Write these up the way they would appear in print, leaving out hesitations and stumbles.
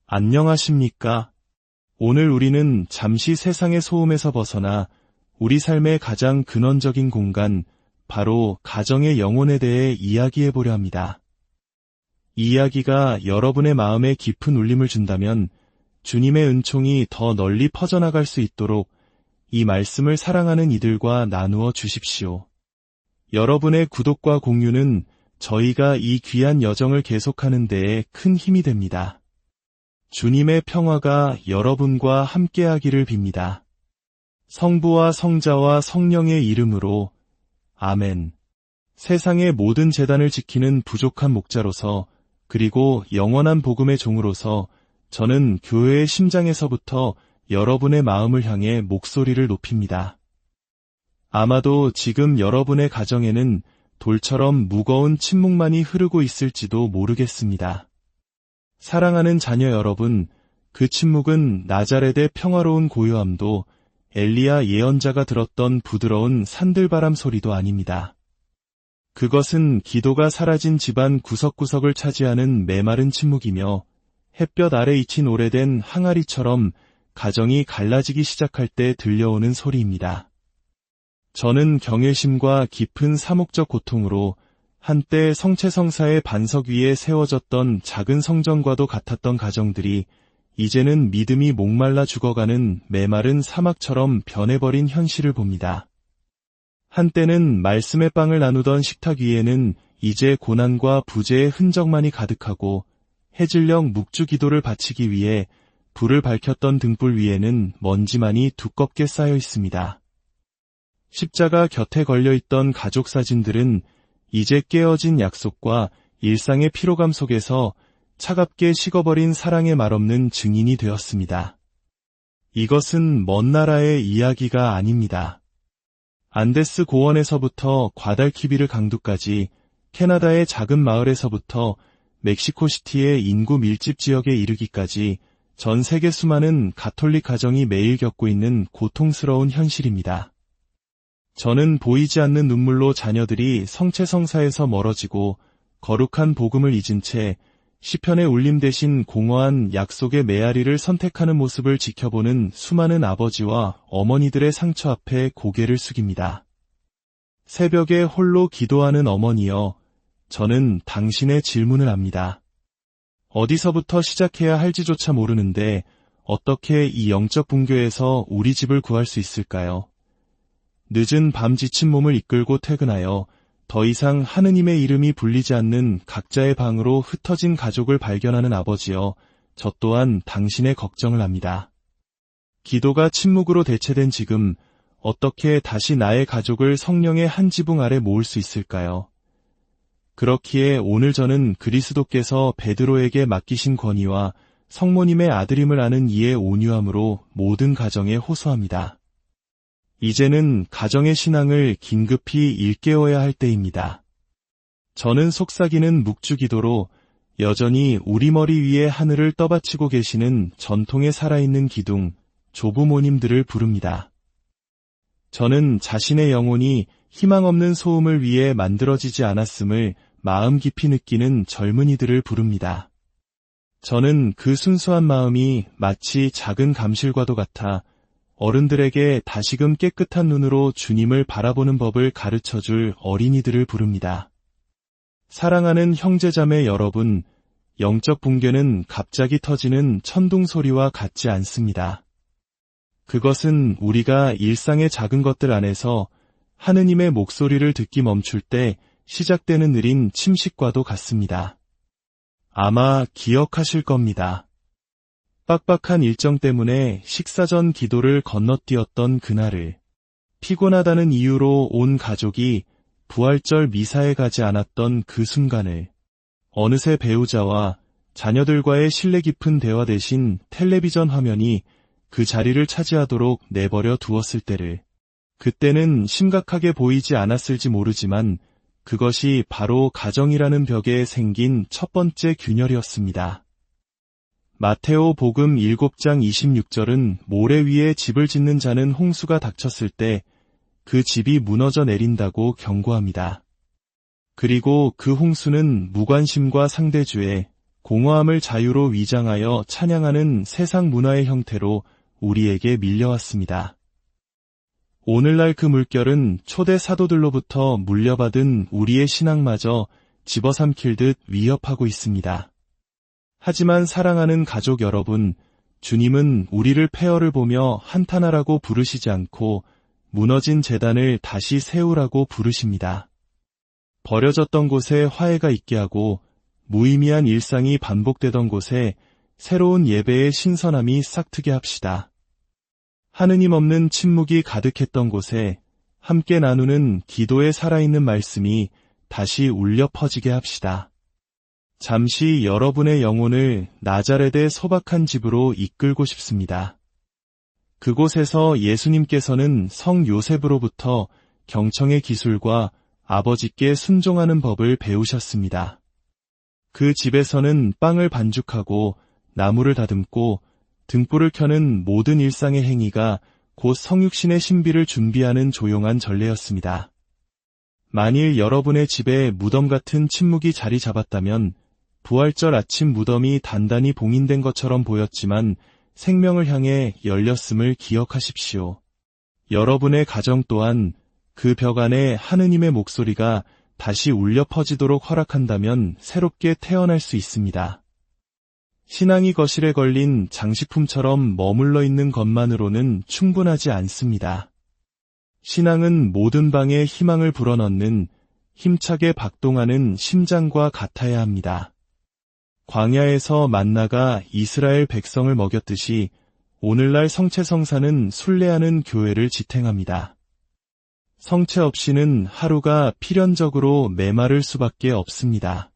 안녕하십니까? 오늘 우리는 잠시 세상의 소음에서 벗어나 우리 삶의 가장 근원적인 공간, 바로 가정의 영혼에 대해 이야기해 보려 합니다. 이 이야기가 여러분의 마음에 깊은 울림을 준다면 주님의 은총이 더 널리 퍼져나갈 수 있도록 이 말씀을 사랑하는 이들과 나누어 주십시오. 여러분의 구독과 공유는 저희가 이 귀한 여정을 계속하는 데에 큰 힘이 됩니다. 주님의 평화가 여러분과 함께하기를 빕니다. 성부와 성자와 성령의 이름으로 아멘. 세상의 모든 재단을 지키는 부족한 목자로서, 그리고 영원한 복음의 종으로서 저는 교회의 심장에서부터 여러분의 마음을 향해 목소리를 높입니다. 아마도 지금 여러분의 가정에는 돌처럼 무거운 침묵만이 흐르고 있을지도 모르겠습니다. 사랑하는 자녀 여러분, 그 침묵은 나자렛의 평화로운 고요함도 엘리야 예언자가 들었던 부드러운 산들바람 소리도 아닙니다. 그것은 기도가 사라진 집안 구석구석을 차지하는 메마른 침묵이며 햇볕 아래 잊힌 오래된 항아리처럼 가정이 갈라지기 시작할 때 들려오는 소리입니다. 저는 경외심과 깊은 사목적 고통으로 한때 성체성사의 반석 위에 세워졌던 작은 성전과도 같았던 가정들이 이제는 믿음이 목말라 죽어가는 메마른 사막처럼 변해버린 현실을 봅니다. 한때는 말씀의 빵을 나누던 식탁 위에는 이제 고난과 부재의 흔적만이 가득하고 해질녘 묵주 기도를 바치기 위해 불을 밝혔던 등불 위에는 먼지만이 두껍게 쌓여 있습니다. 십자가 곁에 걸려있던 가족 사진들은 이제 깨어진 약속과 일상의 피로감 속에서 차갑게 식어버린 사랑의 말없는 증인이 되었습니다. 이것은 먼 나라의 이야기가 아닙니다. 안데스 고원에서부터 과달키비르 강두까지, 캐나다의 작은 마을에서부터 멕시코시티의 인구 밀집 지역에 이르기까지 전 세계 수많은 가톨릭 가정이 매일 겪고 있는 고통스러운 현실입니다. 저는 보이지 않는 눈물로 자녀들이 성체성사에서 멀어지고 거룩한 복음을 잊은 채 시편의 울림 대신 공허한 약속의 메아리를 선택하는 모습을 지켜보는 수많은 아버지와 어머니들의 상처 앞에 고개를 숙입니다. 새벽에 홀로 기도하는 어머니여, 저는 당신의 질문을 압니다. 어디서부터 시작해야 할지조차 모르는데 어떻게 이 영적 붕괴에서 우리 집을 구할 수 있을까요? 늦은 밤 지친 몸을 이끌고 퇴근하여 더 이상 하느님의 이름이 불리지 않는 각자의 방으로 흩어진 가족을 발견하는 아버지여, 저 또한 당신의 걱정을 합니다. 기도가 침묵으로 대체된 지금 어떻게 다시 나의 가족을 성령의 한 지붕 아래 모을 수 있을까요? 그렇기에 오늘 저는 그리스도께서 베드로에게 맡기신 권위와 성모님의 아들임을 아는 이의 온유함으로 모든 가정에 호소합니다. 이제는 가정의 신앙을 긴급히 일깨워야 할 때입니다. 저는 속삭이는 묵주기도로 여전히 우리 머리 위에 하늘을 떠받치고 계시는 전통의 살아있는 기둥, 조부모님들을 부릅니다. 저는 자신의 영혼이 희망 없는 소음을 위해 만들어지지 않았음을 마음 깊이 느끼는 젊은이들을 부릅니다. 저는 그 순수한 마음이 마치 작은 감실과도 같아 어른들에게 다시금 깨끗한 눈으로 주님을 바라보는 법을 가르쳐줄 어린이들을 부릅니다. 사랑하는 형제자매 여러분, 영적 붕괴는 갑자기 터지는 천둥 소리와 같지 않습니다. 그것은 우리가 일상의 작은 것들 안에서 하느님의 목소리를 듣기 멈출 때 시작되는 느린 침식과도 같습니다. 아마 기억하실 겁니다. 빡빡한 일정 때문에 식사 전 기도를 건너뛰었던 그날을, 피곤하다는 이유로 온 가족이 부활절 미사에 가지 않았던 그 순간을, 어느새 배우자와 자녀들과의 신뢰 깊은 대화 대신 텔레비전 화면이 그 자리를 차지하도록 내버려 두었을 때를, 그때는 심각하게 보이지 않았을지 모르지만 그것이 바로 가정이라는 벽에 생긴 첫 번째 균열이었습니다. 마테오 복음 7장 26절은 모래 위에 집을 짓는 자는 홍수가 닥쳤을 때 그 집이 무너져 내린다고 경고합니다. 그리고 그 홍수는 무관심과 상대주의, 공허함을 자유로 위장하여 찬양하는 세상 문화의 형태로 우리에게 밀려왔습니다. 오늘날 그 물결은 초대 사도들로부터 물려받은 우리의 신앙마저 집어삼킬 듯 위협하고 있습니다. 하지만 사랑하는 가족 여러분, 주님은 우리를 폐허를 보며 한탄하라고 부르시지 않고 무너진 제단을 다시 세우라고 부르십니다. 버려졌던 곳에 화해가 있게 하고 무의미한 일상이 반복되던 곳에 새로운 예배의 신선함이 싹트게 합시다. 하느님 없는 침묵이 가득했던 곳에 함께 나누는 기도에 살아있는 말씀이 다시 울려 퍼지게 합시다. 잠시 여러분의 영혼을 나자렛의 소박한 집으로 이끌고 싶습니다. 그곳에서 예수님께서는 성 요셉으로부터 경청의 기술과 아버지께 순종하는 법을 배우셨습니다. 그 집에서는 빵을 반죽하고 나무를 다듬고 등불을 켜는 모든 일상의 행위가 곧 성육신의 신비를 준비하는 조용한 전례였습니다. 만일 여러분의 집에 무덤 같은 침묵이 자리 잡았다면 부활절 아침 무덤이 단단히 봉인된 것처럼 보였지만 생명을 향해 열렸음을 기억하십시오. 여러분의 가정 또한 그 벽 안에 하느님의 목소리가 다시 울려 퍼지도록 허락한다면 새롭게 태어날 수 있습니다. 신앙이 거실에 걸린 장식품처럼 머물러 있는 것만으로는 충분하지 않습니다. 신앙은 모든 방에 희망을 불어넣는 힘차게 박동하는 심장과 같아야 합니다. 광야에서 만나가 이스라엘 백성을 먹였듯이 오늘날 성체성사는 순례하는 교회를 지탱합니다. 성체 없이는 하루가 필연적으로 메마를 수밖에 없습니다.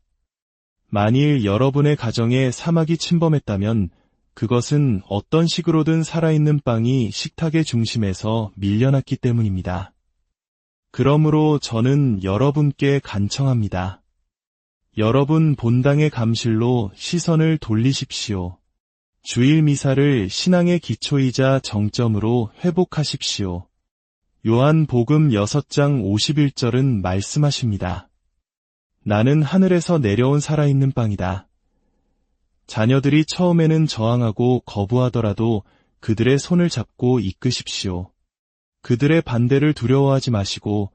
만일 여러분의 가정에 사막이 침범했다면 그것은 어떤 식으로든 살아있는 빵이 식탁의 중심에서 밀려났기 때문입니다. 그러므로 저는 여러분께 간청합니다. 여러분 본당의 감실로 시선을 돌리십시오. 주일 미사를 신앙의 기초이자 정점으로 회복하십시오. 요한복음 6장 51절은 말씀하십니다. 나는 하늘에서 내려온 살아있는 빵이다. 자녀들이 처음에는 저항하고 거부하더라도 그들의 손을 잡고 이끄십시오. 그들의 반대를 두려워하지 마시고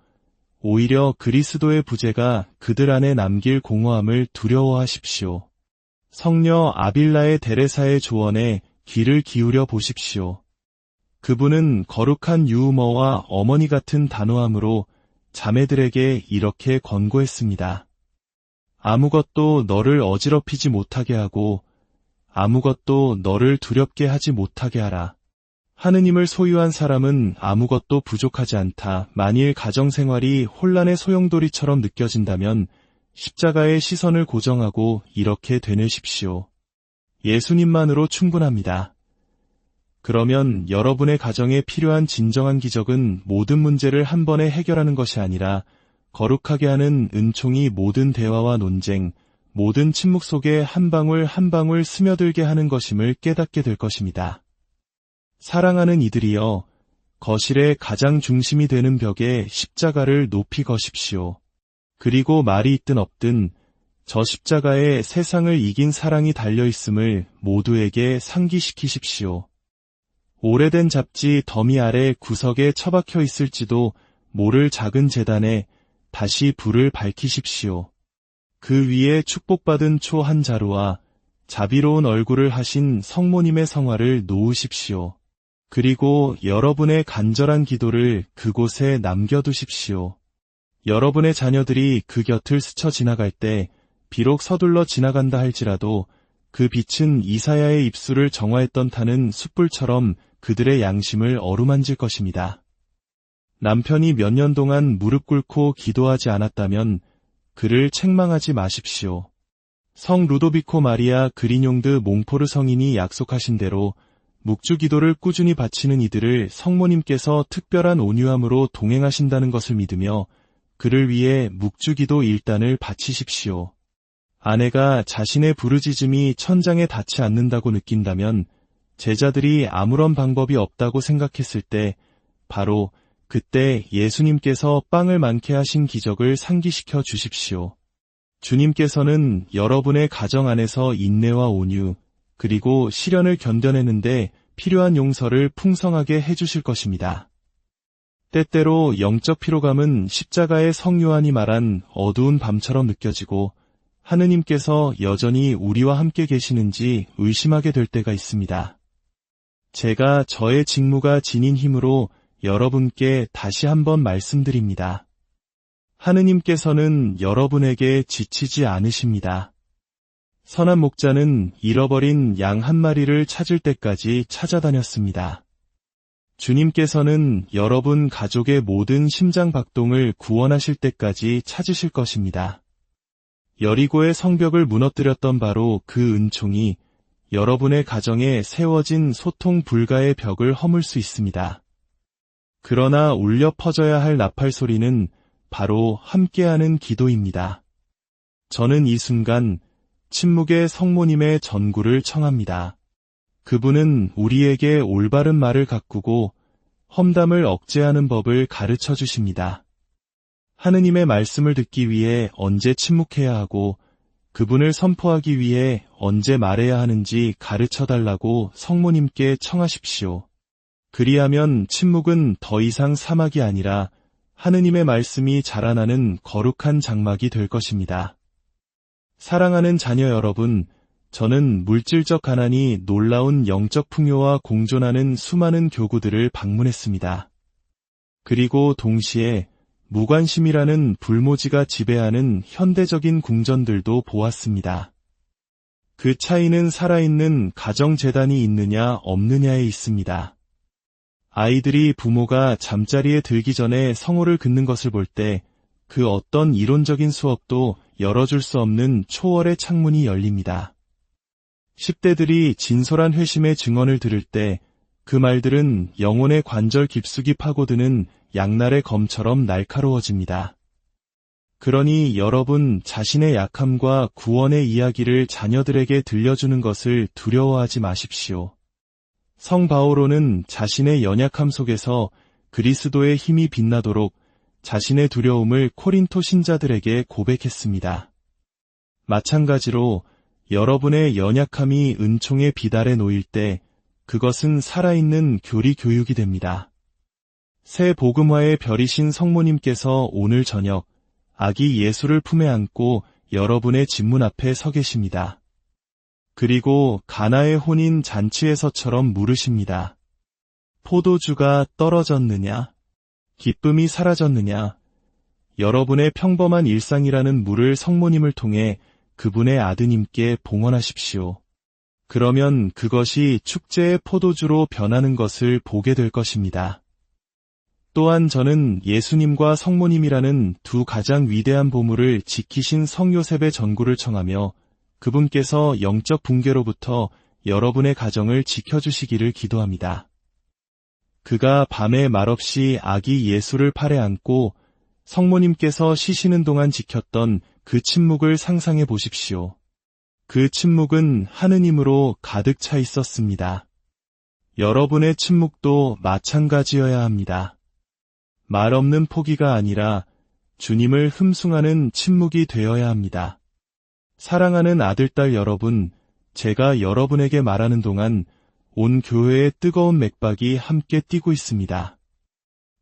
오히려 그리스도의 부재가 그들 안에 남길 공허함을 두려워하십시오. 성녀 아빌라의 데레사의 조언에 귀를 기울여 보십시오. 그분은 거룩한 유우머와 어머니 같은 단호함으로 자매들에게 이렇게 권고했습니다. 아무것도 너를 어지럽히지 못하게 하고 아무것도 너를 두렵게 하지 못하게 하라. 하느님을 소유한 사람은 아무것도 부족하지 않다. 만일 가정생활이 혼란의 소용돌이처럼 느껴진다면 십자가의 시선을 고정하고 이렇게 되뇌십시오. 예수님만으로 충분합니다. 그러면 여러분의 가정에 필요한 진정한 기적은 모든 문제를 한 번에 해결하는 것이 아니라 거룩하게 하는 은총이 모든 대화와 논쟁, 모든 침묵 속에 한 방울 한 방울 스며들게 하는 것임을 깨닫게 될 것입니다. 사랑하는 이들이여, 거실의 가장 중심이 되는 벽에 십자가를 높이 거십시오. 그리고 말이 있든 없든 저 십자가에 세상을 이긴 사랑이 달려있음을 모두에게 상기시키십시오. 오래된 잡지 더미 아래 구석에 처박혀 있을지도 모를 작은 제단에 다시 불을 밝히십시오. 그 위에 축복받은 초 한 자루와 자비로운 얼굴을 하신 성모님의 성화를 놓으십시오. 그리고 여러분의 간절한 기도를 그곳에 남겨두십시오. 여러분의 자녀들이 그 곁을 스쳐 지나갈 때 비록 서둘러 지나간다 할지라도 그 빛은 이사야의 입술을 정화했던 타는 숯불처럼 그들의 양심을 어루만질 것입니다. 남편이 몇 년 동안 무릎 꿇고 기도하지 않았다면 그를 책망하지 마십시오. 성 루도비코 마리아 그리뇽드 몽포르 성인이 약속하신 대로 묵주 기도를 꾸준히 바치는 이들을 성모님께서 특별한 온유함으로 동행하신다는 것을 믿으며 그를 위해 묵주 기도 1단을 바치십시오. 아내가 자신의 부르짖음이 천장에 닿지 않는다고 느낀다면 제자들이 아무런 방법이 없다고 생각했을 때 바로 그때 예수님께서 빵을 많게 하신 기적을 상기시켜 주십시오. 주님께서는 여러분의 가정 안에서 인내와 온유, 그리고 시련을 견뎌내는데 필요한 용서를 풍성하게 해주실 것입니다. 때때로 영적 피로감은 십자가의 성요한이 말한 어두운 밤처럼 느껴지고 하느님께서 여전히 우리와 함께 계시는지 의심하게 될 때가 있습니다. 제가 저의 직무가 지닌 힘으로 여러분께 다시 한번 말씀드립니다. 하느님께서는 여러분에게 지치지 않으십니다. 선한 목자는 잃어버린 양 한 마리를 찾을 때까지 찾아다녔습니다. 주님께서는 여러분 가족의 모든 심장 박동을 구원하실 때까지 찾으실 것입니다. 여리고의 성벽을 무너뜨렸던 바로 그 은총이 여러분의 가정에 세워진 소통 불가의 벽을 허물 수 있습니다. 그러나 울려 퍼져야 할 나팔 소리는 바로 함께하는 기도입니다. 저는 이 순간 침묵의 성모님의 전구를 청합니다. 그분은 우리에게 올바른 말을 가꾸고 험담을 억제하는 법을 가르쳐 주십니다. 하느님의 말씀을 듣기 위해 언제 침묵해야 하고 그분을 선포하기 위해 언제 말해야 하는지 가르쳐 달라고 성모님께 청하십시오. 그리하면 침묵은 더 이상 사막이 아니라 하느님의 말씀이 자라나는 거룩한 장막이 될 것입니다. 사랑하는 자녀 여러분, 저는 물질적 가난이 놀라운 영적 풍요와 공존하는 수많은 교구들을 방문했습니다. 그리고 동시에 무관심이라는 불모지가 지배하는 현대적인 궁전들도 보았습니다. 그 차이는 살아있는 가정재단이 있느냐 없느냐에 있습니다. 아이들이 부모가 잠자리에 들기 전에 성호를 긋는 것을 볼 때 그 어떤 이론적인 수업도 열어줄 수 없는 초월의 창문이 열립니다. 10대들이 진솔한 회심의 증언을 들을 때 그 말들은 영혼의 관절 깊숙이 파고드는 양날의 검처럼 날카로워집니다. 그러니 여러분 자신의 약함과 구원의 이야기를 자녀들에게 들려주는 것을 두려워하지 마십시오. 성 바오로는 자신의 연약함 속에서 그리스도의 힘이 빛나도록 자신의 두려움을 코린토 신자들에게 고백했습니다. 마찬가지로 여러분의 연약함이 은총의 비달에 놓일 때 그것은 살아있는 교리 교육이 됩니다. 새 복음화의 별이신 성모님께서 오늘 저녁 아기 예수를 품에 안고 여러분의 집문 앞에 서 계십니다. 그리고 가나의 혼인 잔치에서처럼 물으십니다. 포도주가 떨어졌느냐? 기쁨이 사라졌느냐? 여러분의 평범한 일상이라는 물을 성모님을 통해 그분의 아드님께 봉헌하십시오. 그러면 그것이 축제의 포도주로 변하는 것을 보게 될 것입니다. 또한 저는 예수님과 성모님이라는 두 가장 위대한 보물을 지키신 성요셉의 전구를 청하며 그분께서 영적 붕괴로부터 여러분의 가정을 지켜주시기를 기도합니다. 그가 밤에 말없이 아기 예수를 팔에 안고 성모님께서 쉬시는 동안 지켰던 그 침묵을 상상해 보십시오. 그 침묵은 하느님으로 가득 차 있었습니다. 여러분의 침묵도 마찬가지여야 합니다. 말 없는 포기가 아니라 주님을 흠숭하는 침묵이 되어야 합니다. 사랑하는 아들딸 여러분, 제가 여러분에게 말하는 동안 온 교회의 뜨거운 맥박이 함께 뛰고 있습니다.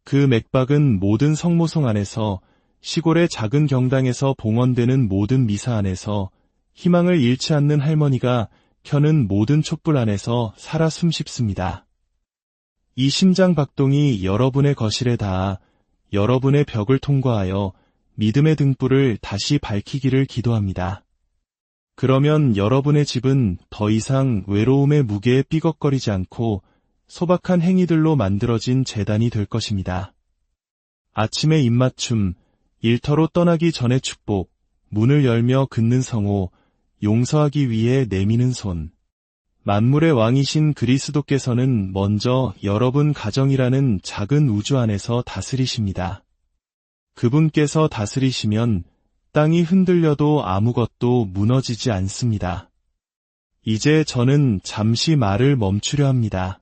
그 맥박은 모든 성모송 안에서, 시골의 작은 경당에서 봉헌되는 모든 미사 안에서, 희망을 잃지 않는 할머니가 켜는 모든 촛불 안에서 살아 숨쉽습니다. 이 심장 박동이 여러분의 거실에 닿아 여러분의 벽을 통과하여 믿음의 등불을 다시 밝히기를 기도합니다. 그러면 여러분의 집은 더 이상 외로움의 무게에 삐걱거리지 않고 소박한 행위들로 만들어진 재단이 될 것입니다. 아침의 입맞춤, 일터로 떠나기 전의 축복, 문을 열며 긋는 성호, 용서하기 위해 내미는 손. 만물의 왕이신 그리스도께서는 먼저 여러분 가정이라는 작은 우주 안에서 다스리십니다. 그분께서 다스리시면 땅이 흔들려도 아무것도 무너지지 않습니다. 이제 저는 잠시 말을 멈추려 합니다.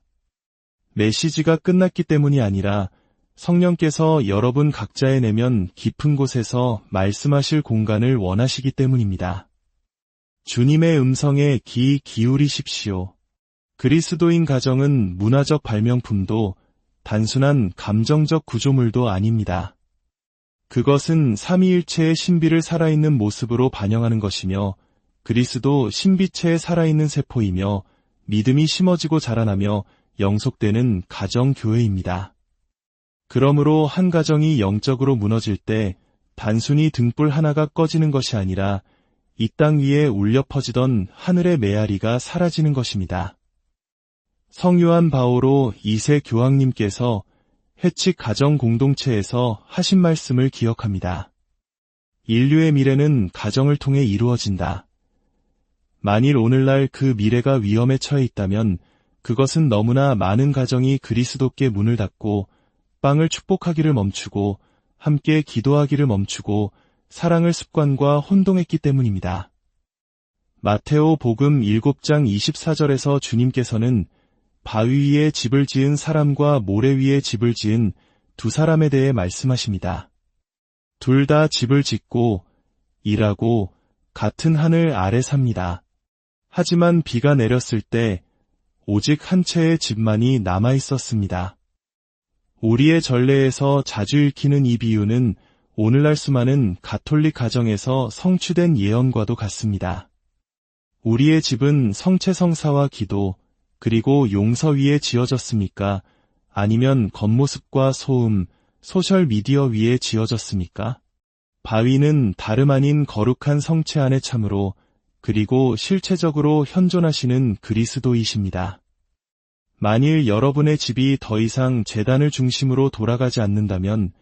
메시지가 끝났기 때문이 아니라 성령께서 여러분 각자의 내면 깊은 곳에서 말씀하실 공간을 원하시기 때문입니다. 주님의 음성에 귀 기울이십시오. 그리스도인 가정은 문화적 발명품도 단순한 감정적 구조물도 아닙니다. 그것은 삼위일체의 신비를 살아있는 모습으로 반영하는 것이며 그리스도 신비체의 살아있는 세포이며 믿음이 심어지고 자라나며 영속되는 가정교회입니다. 그러므로 한 가정이 영적으로 무너질 때 단순히 등불 하나가 꺼지는 것이 아니라 이 땅 위에 울려 퍼지던 하늘의 메아리가 사라지는 것입니다. 성요한 바오로 2세 교황님께서 해칙 가정 공동체에서 하신 말씀을 기억합니다. 인류의 미래는 가정을 통해 이루어진다. 만일 오늘날 그 미래가 위험에 처해 있다면 그것은 너무나 많은 가정이 그리스도께 문을 닫고 빵을 축복하기를 멈추고 함께 기도하기를 멈추고 사랑을 습관과 혼동했기 때문입니다. 마테오 복음 7장 24절에서 주님께서는 바위 위에 집을 지은 사람과 모래 위에 집을 지은 두 사람에 대해 말씀하십니다. 둘 다 집을 짓고 일하고 같은 하늘 아래 삽니다. 하지만 비가 내렸을 때 오직 한 채의 집만이 남아 있었습니다. 우리의 전례에서 자주 읽히는 이 비유는 오늘날 수많은 가톨릭 가정에서 성취된 예언과도 같습니다. 우리의 집은 성체성사와 기도, 그리고 용서 위에 지어졌습니까? 아니면 겉모습과 소음, 소셜미디어 위에 지어졌습니까? 바위는 다름 아닌 거룩한 성체 안에 참으로 그리고 실체적으로 현존하시는 그리스도이십니다. 만일 여러분의 집이 더 이상 제단을 중심으로 돌아가지 않는다면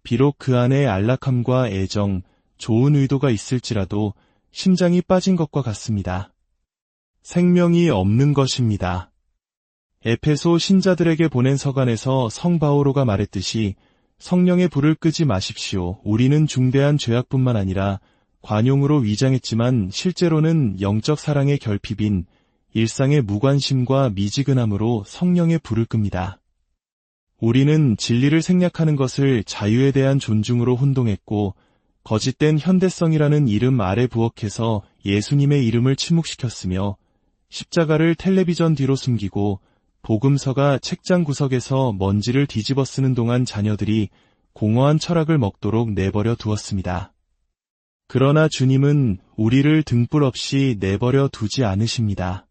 비록 그 안에 안락함과 애정, 좋은 의도가 있을지라도 심장이 빠진 것과 같습니다. 생명이 없는 것입니다. 에페소 신자들에게 보낸 서간에서 성 바오로가 말했듯이 성령의 불을 끄지 마십시오. 우리는 중대한 죄악뿐만 아니라 관용으로 위장했지만 실제로는 영적 사랑의 결핍인 일상의 무관심과 미지근함으로 성령의 불을 끕니다. 우리는 진리를 생략하는 것을 자유에 대한 존중으로 혼동했고 거짓된 현대성이라는 이름 아래 부엌에서 예수님의 이름을 침묵시켰으며 십자가를 텔레비전 뒤로 숨기고 복음서가 책장 구석에서 먼지를 뒤집어 쓰는 동안 자녀들이 공허한 철학을 먹도록 내버려 두었습니다. 그러나 주님은 우리를 등불 없이 내버려 두지 않으십니다.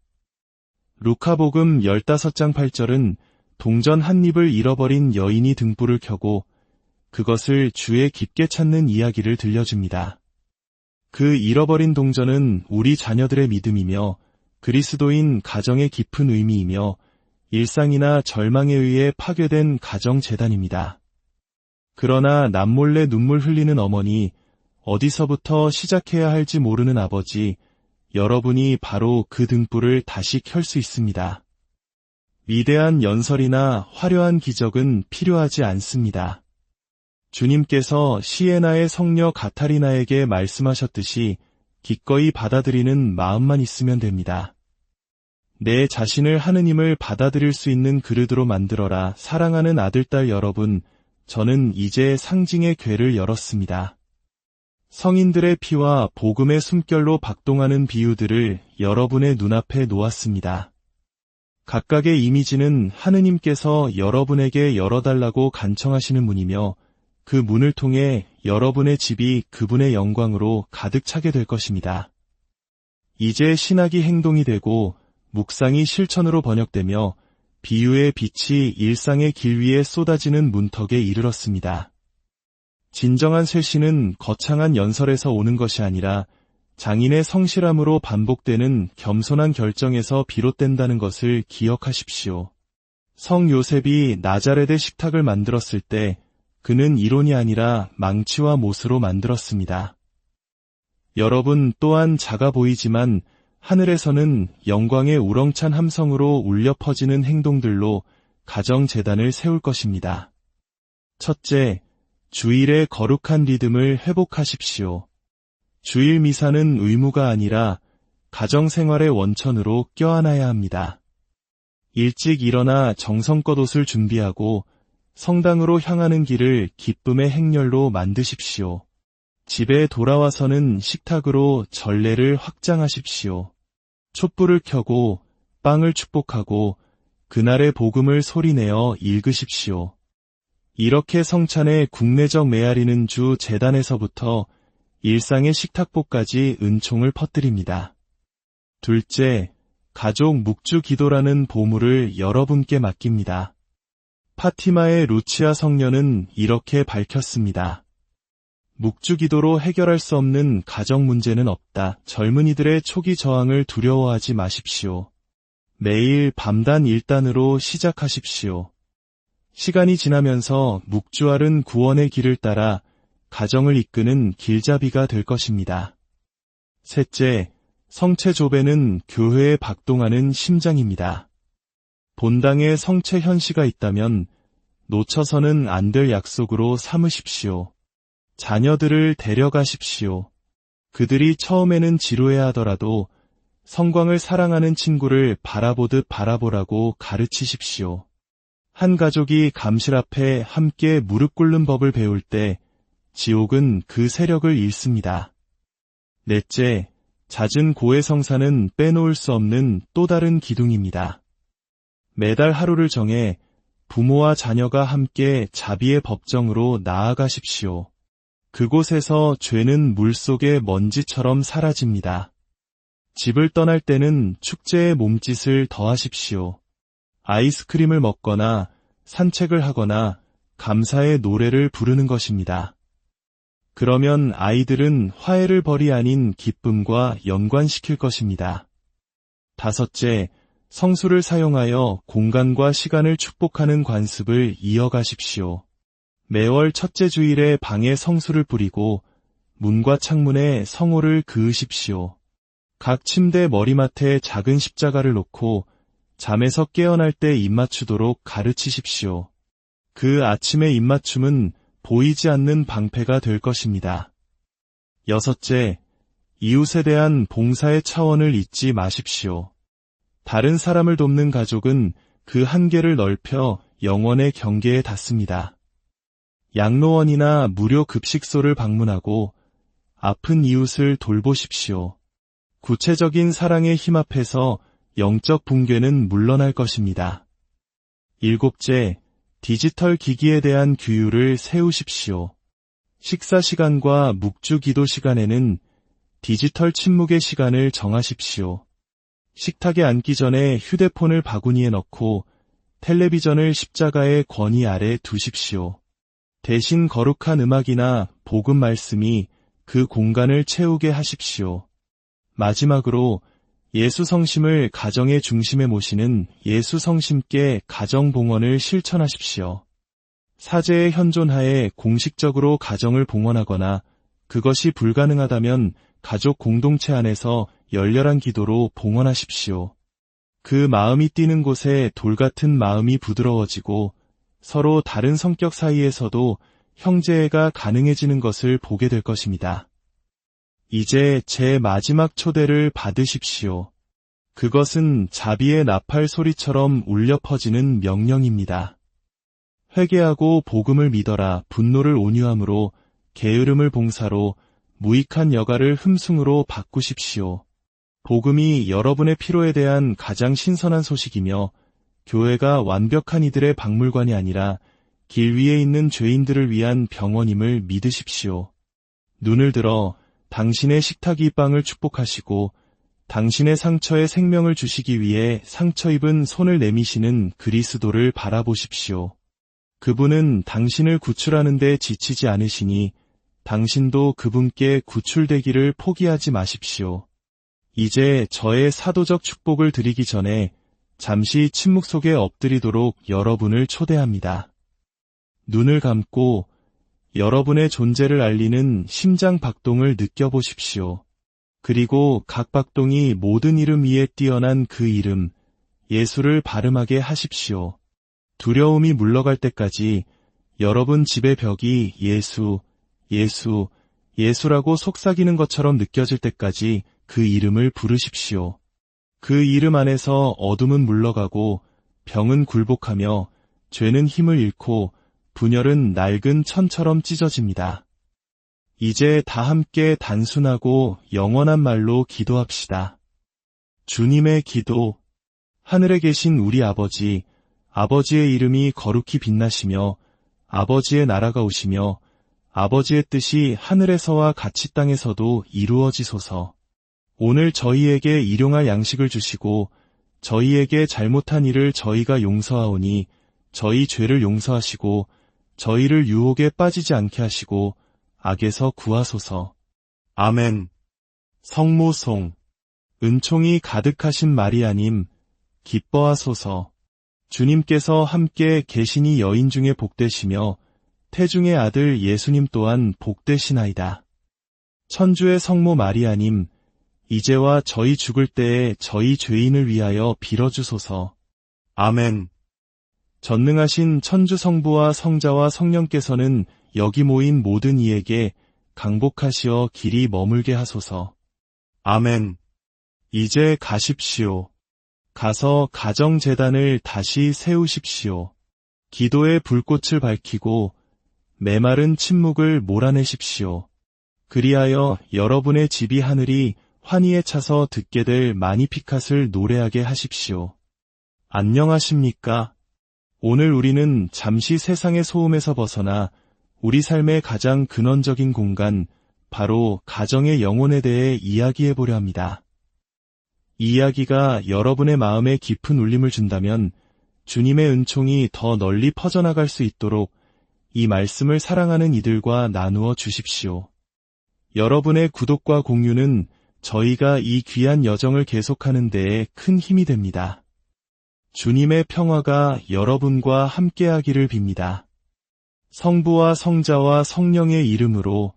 루카복음 15장 8절은 동전 한 입을 잃어버린 여인이 등불을 켜고 그것을 주에 깊게 찾는 이야기를 들려줍니다. 그 잃어버린 동전은 우리 자녀들의 믿음이며 그리스도인 가정의 깊은 의미이며 일상이나 절망에 의해 파괴된 가정재단입니다. 그러나 남몰래 눈물 흘리는 어머니, 어디서부터 시작해야 할지 모르는 아버지, 여러분이 바로 그 등불을 다시 켤 수 있습니다. 위대한 연설이나 화려한 기적은 필요하지 않습니다. 주님께서 시에나의 성녀 가타리나에게 말씀하셨듯이 기꺼이 받아들이는 마음만 있으면 됩니다. 내 자신을 하느님을 받아들일 수 있는 그릇으로 만들어라. 사랑하는 아들딸 여러분, 저는 이제 상징의 궤를 열었습니다. 성인들의 피와 복음의 숨결로 박동하는 비유들을 여러분의 눈앞에 놓았습니다. 각각의 이미지는 하느님께서 여러분에게 열어달라고 간청하시는 문이며 그 문을 통해 여러분의 집이 그분의 영광으로 가득 차게 될 것입니다. 이제 신학이 행동이 되고 묵상이 실천으로 번역되며 비유의 빛이 일상의 길 위에 쏟아지는 문턱에 이르렀습니다. 진정한 쇄신은 거창한 연설에서 오는 것이 아니라 장인의 성실함으로 반복되는 겸손한 결정에서 비롯된다는 것을 기억하십시오. 성 요셉이 나자렛의 식탁을 만들었을 때 그는 이론이 아니라 망치와 못으로 만들었습니다. 여러분 또한 작아 보이지만 하늘에서는 영광의 우렁찬 함성으로 울려 퍼지는 행동들로 가정재단을 세울 것입니다. 첫째, 주일의 거룩한 리듬을 회복하십시오. 주일 미사는 의무가 아니라 가정생활의 원천으로 껴안아야 합니다. 일찍 일어나 정성껏 옷을 준비하고 성당으로 향하는 길을 기쁨의 행렬로 만드십시오. 집에 돌아와서는 식탁으로 전례를 확장하십시오. 촛불을 켜고 빵을 축복하고 그날의 복음을 소리내어 읽으십시오. 이렇게 성찬의 국내적 메아리는 주 재단에서부터 일상의 식탁보까지 은총을 퍼뜨립니다. 둘째, 가족 묵주 기도라는 보물을 여러분께 맡깁니다. 파티마의 루치아 성녀는 이렇게 밝혔습니다. 묵주 기도로 해결할 수 없는 가정 문제는 없다. 젊은이들의 초기 저항을 두려워하지 마십시오. 매일 밤단 1단으로 시작하십시오. 시간이 지나면서 묵주알은 구원의 길을 따라 가정을 이끄는 길잡이가 될 것입니다. 셋째, 성체 조배는 교회에 박동하는 심장입니다. 본당에 성체 현시가 있다면 놓쳐서는 안 될 약속으로 삼으십시오. 자녀들을 데려가십시오. 그들이 처음에는 지루해하더라도 성광을 사랑하는 친구를 바라보듯 바라보라고 가르치십시오. 한 가족이 감실 앞에 함께 무릎 꿇는 법을 배울 때 지옥은 그 세력을 잃습니다. 넷째, 잦은 고해 성사는 빼놓을 수 없는 또 다른 기둥입니다. 매달 하루를 정해 부모와 자녀가 함께 자비의 법정으로 나아가십시오. 그곳에서 죄는 물속의 먼지처럼 사라집니다. 집을 떠날 때는 축제의 몸짓을 더하십시오. 아이스크림을 먹거나 산책을 하거나 감사의 노래를 부르는 것입니다. 그러면 아이들은 화해를 벌이 아닌 기쁨과 연관시킬 것입니다. 다섯째, 성수를 사용하여 공간과 시간을 축복하는 관습을 이어가십시오. 매월 첫째 주일에 방에 성수를 뿌리고 문과 창문에 성호를 그으십시오. 각 침대 머리맡에 작은 십자가를 놓고 잠에서 깨어날 때 입맞추도록 가르치십시오. 그 아침의 입맞춤은 보이지 않는 방패가 될 것입니다. 여섯째, 이웃에 대한 봉사의 차원을 잊지 마십시오. 다른 사람을 돕는 가족은 그 한계를 넓혀 영원의 경계에 닿습니다. 양로원이나 무료 급식소를 방문하고 아픈 이웃을 돌보십시오. 구체적인 사랑의 힘 앞에서 영적 붕괴는 물러날 것입니다. 일곱째, 디지털 기기에 대한 규율을 세우십시오. 식사 시간과 묵주 기도 시간에는 디지털 침묵의 시간을 정하십시오. 식탁에 앉기 전에 휴대폰을 바구니에 넣고 텔레비전을 십자가의 권위 아래 두십시오. 대신 거룩한 음악이나 복음 말씀이 그 공간을 채우게 하십시오. 마지막으로 예수 성심을 가정의 중심에 모시는 예수 성심께 가정 봉헌을 실천하십시오. 사제의 현존하에 공식적으로 가정을 봉헌하거나 그것이 불가능하다면 가족 공동체 안에서 열렬한 기도로 봉헌하십시오. 그 마음이 뛰는 곳에 돌 같은 마음이 부드러워지고 서로 다른 성격 사이에서도 형제애가 가능해지는 것을 보게 될 것입니다. 이제 제 마지막 초대를 받으십시오. 그것은 자비의 나팔 소리처럼 울려 퍼지는 명령입니다. 회개하고 복음을 믿어라. 분노를 온유함으로, 게으름을 봉사로, 무익한 여가를 흠숭으로 바꾸십시오. 복음이 여러분의 피로에 대한 가장 신선한 소식이며 교회가 완벽한 이들의 박물관이 아니라 길 위에 있는 죄인들을 위한 병원임을 믿으십시오. 눈을 들어 당신의 식탁이 빵을 축복하시고 당신의 상처에 생명을 주시기 위해 상처 입은 손을 내미시는 그리스도를 바라보십시오. 그분은 당신을 구출하는 데 지치지 않으시니 당신도 그분께 구출되기를 포기하지 마십시오. 이제 저의 사도적 축복을 드리기 전에 잠시 침묵 속에 엎드리도록 여러분을 초대합니다. 눈을 감고 여러분의 존재를 알리는 심장 박동을 느껴보십시오. 그리고 각 박동이 모든 이름 위에 뛰어난 그 이름, 예수를 발음하게 하십시오. 두려움이 물러갈 때까지 여러분 집의 벽이 예수, 예수, 예수라고 속삭이는 것처럼 느껴질 때까지 그 이름을 부르십시오. 그 이름 안에서 어둠은 물러가고 병은 굴복하며 죄는 힘을 잃고 분열은 낡은 천처럼 찢어집니다. 이제 다 함께 단순하고 영원한 말로 기도합시다. 주님의 기도. 하늘에 계신 우리 아버지, 아버지의 이름이 거룩히 빛나시며 아버지의 나라가 오시며 아버지의 뜻이 하늘에서와 같이 땅에서도 이루어지소서. 오늘 저희에게 일용할 양식을 주시고 저희에게 잘못한 일을 저희가 용서하오니 저희 죄를 용서하시고 저희를 유혹에 빠지지 않게 하시고 악에서 구하소서. 아멘. 성모송. 은총이 가득하신 마리아님, 기뻐하소서. 주님께서 함께 계시니 여인 중에 복되시며 태중의 아들 예수님 또한 복되시나이다. 천주의 성모 마리아님, 이제와 저희 죽을 때에 저희 죄인을 위하여 빌어주소서. 아멘. 전능하신 천주 성부와 성자와 성령께서는 여기 모인 모든 이에게 강복하시어 길이 머물게 하소서. 아멘. 이제 가십시오. 가서 가정재단을 다시 세우십시오. 기도의 불꽃을 밝히고 메마른 침묵을 몰아내십시오. 그리하여 여러분의 집이 하늘이 환희에 차서 듣게 될 마니피캇을 노래하게 하십시오. 안녕하십니까? 오늘 우리는 잠시 세상의 소음에서 벗어나 우리 삶의 가장 근원적인 공간, 바로 가정의 영혼에 대해 이야기해보려 합니다. 이 이야기가 여러분의 마음에 깊은 울림을 준다면 주님의 은총이 더 널리 퍼져나갈 수 있도록 이 말씀을 사랑하는 이들과 나누어 주십시오. 여러분의 구독과 공유는 저희가 이 귀한 여정을 계속하는 데에 큰 힘이 됩니다. 주님의 평화가 여러분과 함께하기를 빕니다. 성부와 성자와 성령의 이름으로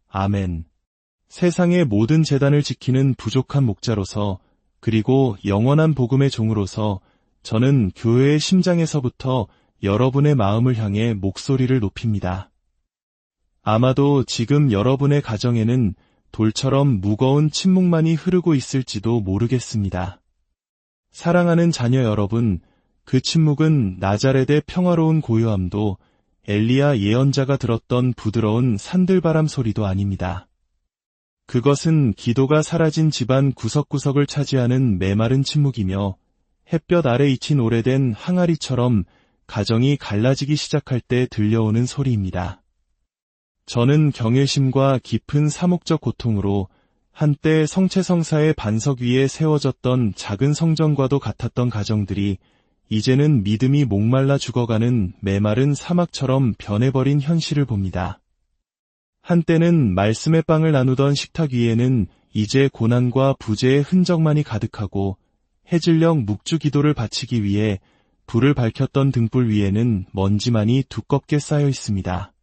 아멘. 세상의 모든 재단을 지키는 부족한 목자로서 그리고 영원한 복음의 종으로서 저는 교회의 심장에서부터 여러분의 마음을 향해 목소리를 높입니다. 아마도 지금 여러분의 가정에는 돌처럼 무거운 침묵만이 흐르고 있을지도 모르겠습니다. 사랑하는 자녀 여러분, 그 침묵은 나자렛의 평화로운 고요함도 엘리야 예언자가 들었던 부드러운 산들바람 소리도 아닙니다. 그것은 기도가 사라진 집안 구석구석을 차지하는 메마른 침묵이며 햇볕 아래 잊힌 오래된 항아리처럼 가정이 갈라지기 시작할 때 들려오는 소리입니다. 저는 경외심과 깊은 사목적 고통으로 한때 성체성사의 반석 위에 세워졌던 작은 성전과도 같았던 가정들이 이제는 믿음이 목말라 죽어가는 메마른 사막처럼 변해버린 현실을 봅니다. 한때는 말씀의 빵을 나누던 식탁 위에는 이제 고난과 부재의 흔적만이 가득하고 해질녘 묵주 기도를 바치기 위해 불을 밝혔던 등불 위에는 먼지만이 두껍게 쌓여 있습니다.